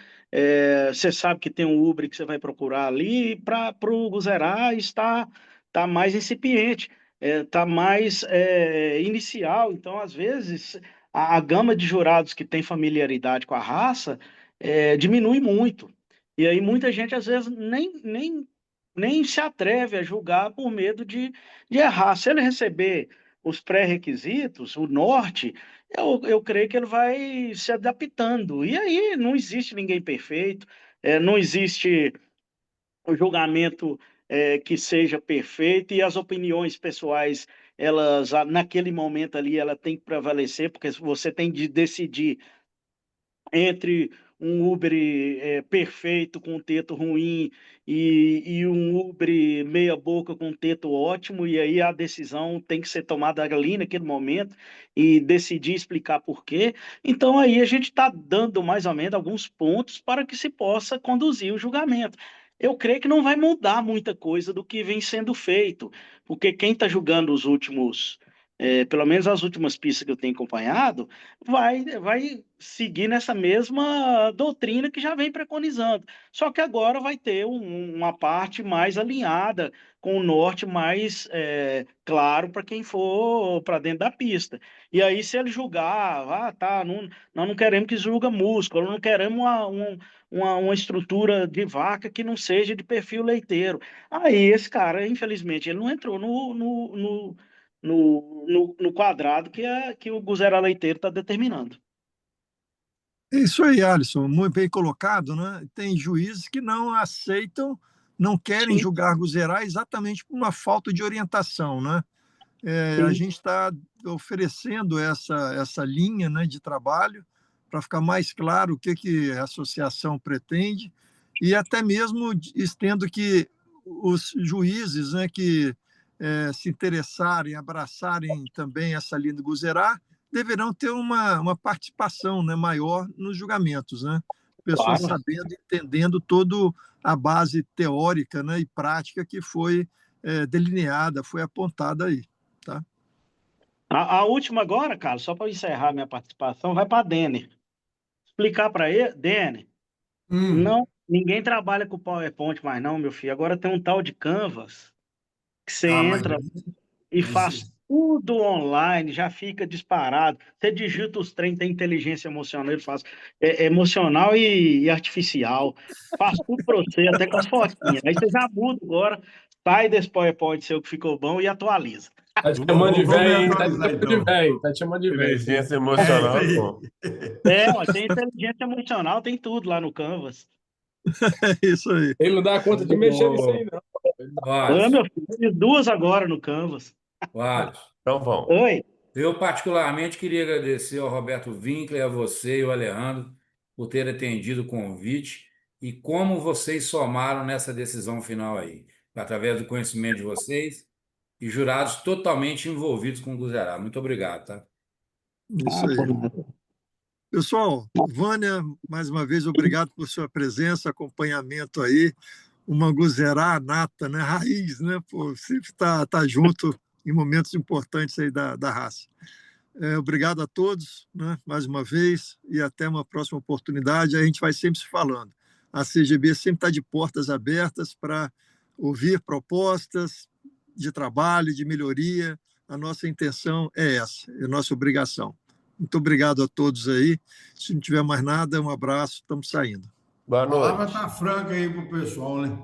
você sabe que tem um Ubre que você vai procurar ali, para o Guzerá está mais incipiente, está mais inicial. Então, às vezes, a gama de jurados que tem familiaridade com a raça diminui muito. E aí muita gente, às vezes, nem se atreve a julgar por medo de errar. Se ele receber os pré-requisitos, o norte, eu creio que ele vai se adaptando. E aí não existe ninguém perfeito, não existe o julgamento que seja perfeito, e as opiniões pessoais, elas, naquele momento ali, ela tem que prevalecer, porque você tem de decidir entre um Uber perfeito com teto ruim e um Uber meia boca com teto ótimo, e aí a decisão tem que ser tomada ali naquele momento e decidir explicar por quê. Então aí a gente está dando mais ou menos alguns pontos para que se possa conduzir o julgamento. Eu creio que não vai mudar muita coisa do que vem sendo feito, porque quem está julgando os últimos... pelo menos as últimas pistas que eu tenho acompanhado, vai seguir nessa mesma doutrina que já vem preconizando. Só que agora vai ter uma parte mais alinhada, com o norte mais claro para quem for para dentro da pista. E aí, se ele julgar, nós não queremos que julga músculo, nós não queremos uma estrutura de vaca que não seja de perfil leiteiro. Aí esse cara, infelizmente, ele não entrou no quadrado que o Guzerá Leiteiro está determinando. É isso aí, Alisson, muito bem colocado, né? Tem juízes que não aceitam, não querem julgar Guzerá exatamente por uma falta de orientação, né? A gente está oferecendo essa linha, né, de trabalho para ficar mais claro o que a associação pretende, e até mesmo estendo que os juízes, né, que se interessarem, abraçarem também essa linha do Guzerá, deverão ter uma participação, né, maior nos julgamentos, né? Pessoas sabendo, entendendo toda a base teórica, né, e prática que foi delineada, foi apontada aí. Tá? A última agora, Carlos, só para encerrar minha participação, vai para a Denner. Explicar para ele, Denner, ninguém trabalha com PowerPoint mais não, meu filho. Agora tem um tal de Canvas que você entra e faz tudo online, já fica disparado. Você digita os trem, tem inteligência emocional, ele faz emocional e artificial. Faz tudo para você, até com as fotinhas. Aí você já muda agora, sai desse PowerPoint seu que ficou bom e atualiza. Tá te chamando de Vamos velho, hein? Tá te atualizar, chamando de então. velho. Tá te chamando de velho. Inteligência emocional, pô. Mas tem inteligência emocional, tem tudo lá no Canvas. É isso aí. Ele não dá conta de mexer nisso aí, não. Meu filho, fiz 2 agora no Canvas. Wallace. Então vamos. Oi. Eu, particularmente, queria agradecer ao Roberto Winkler, a você e ao Alejandro por ter atendido o convite e como vocês somaram nessa decisão final aí, através do conhecimento de vocês e jurados totalmente envolvidos com o Guzerá. Muito obrigado, tá? Isso aí. Pessoal, Vânia, mais uma vez, obrigado por sua presença, acompanhamento aí. Uma Guzerá nata, né? Raiz, né? Pô, sempre tá junto em momentos importantes aí da raça. Obrigado a todos, né? Mais uma vez, e até uma próxima oportunidade. A gente vai sempre se falando. A CGB sempre está de portas abertas para ouvir propostas de trabalho, de melhoria. A nossa intenção é essa, é a nossa obrigação. Muito obrigado a todos aí. Se não tiver mais nada, um abraço, estamos saindo. Boa A palavra noite. está franca aí para o pessoal, né?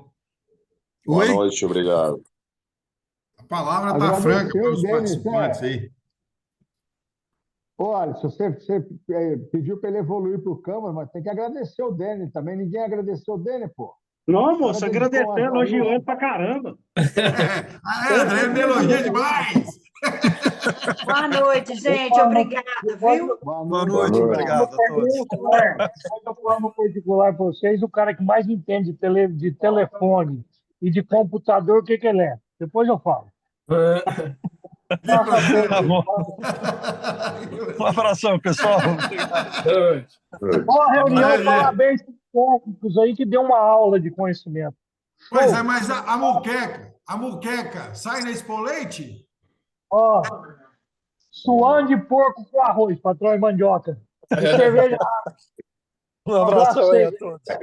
Boa Oi? noite, obrigado. A palavra está franca para os participantes aí. Olha, se você pediu para ele evoluir para o Câmara, mas tem que agradecer o Dene também. Ninguém agradeceu o Dene, pô. Não, moço, agradeceu, elogiou ele pra caramba. André me elogia demais. Boa noite, gente. Obrigada, viu? Boa noite, obrigado a todos. De forma particular para vocês, o cara que mais entende de telefone e de computador, o que ele é? Depois eu falo. Tá bom. Um abração, pessoal. Boa reunião, parabéns para os técnicos aí que deu uma aula de conhecimento. Pois é, mas a muqueca sai na Espolete? Ó, suando de porco com arroz, patrão e mandioca. E cerveja. Um abraço aí a todos. Tchau.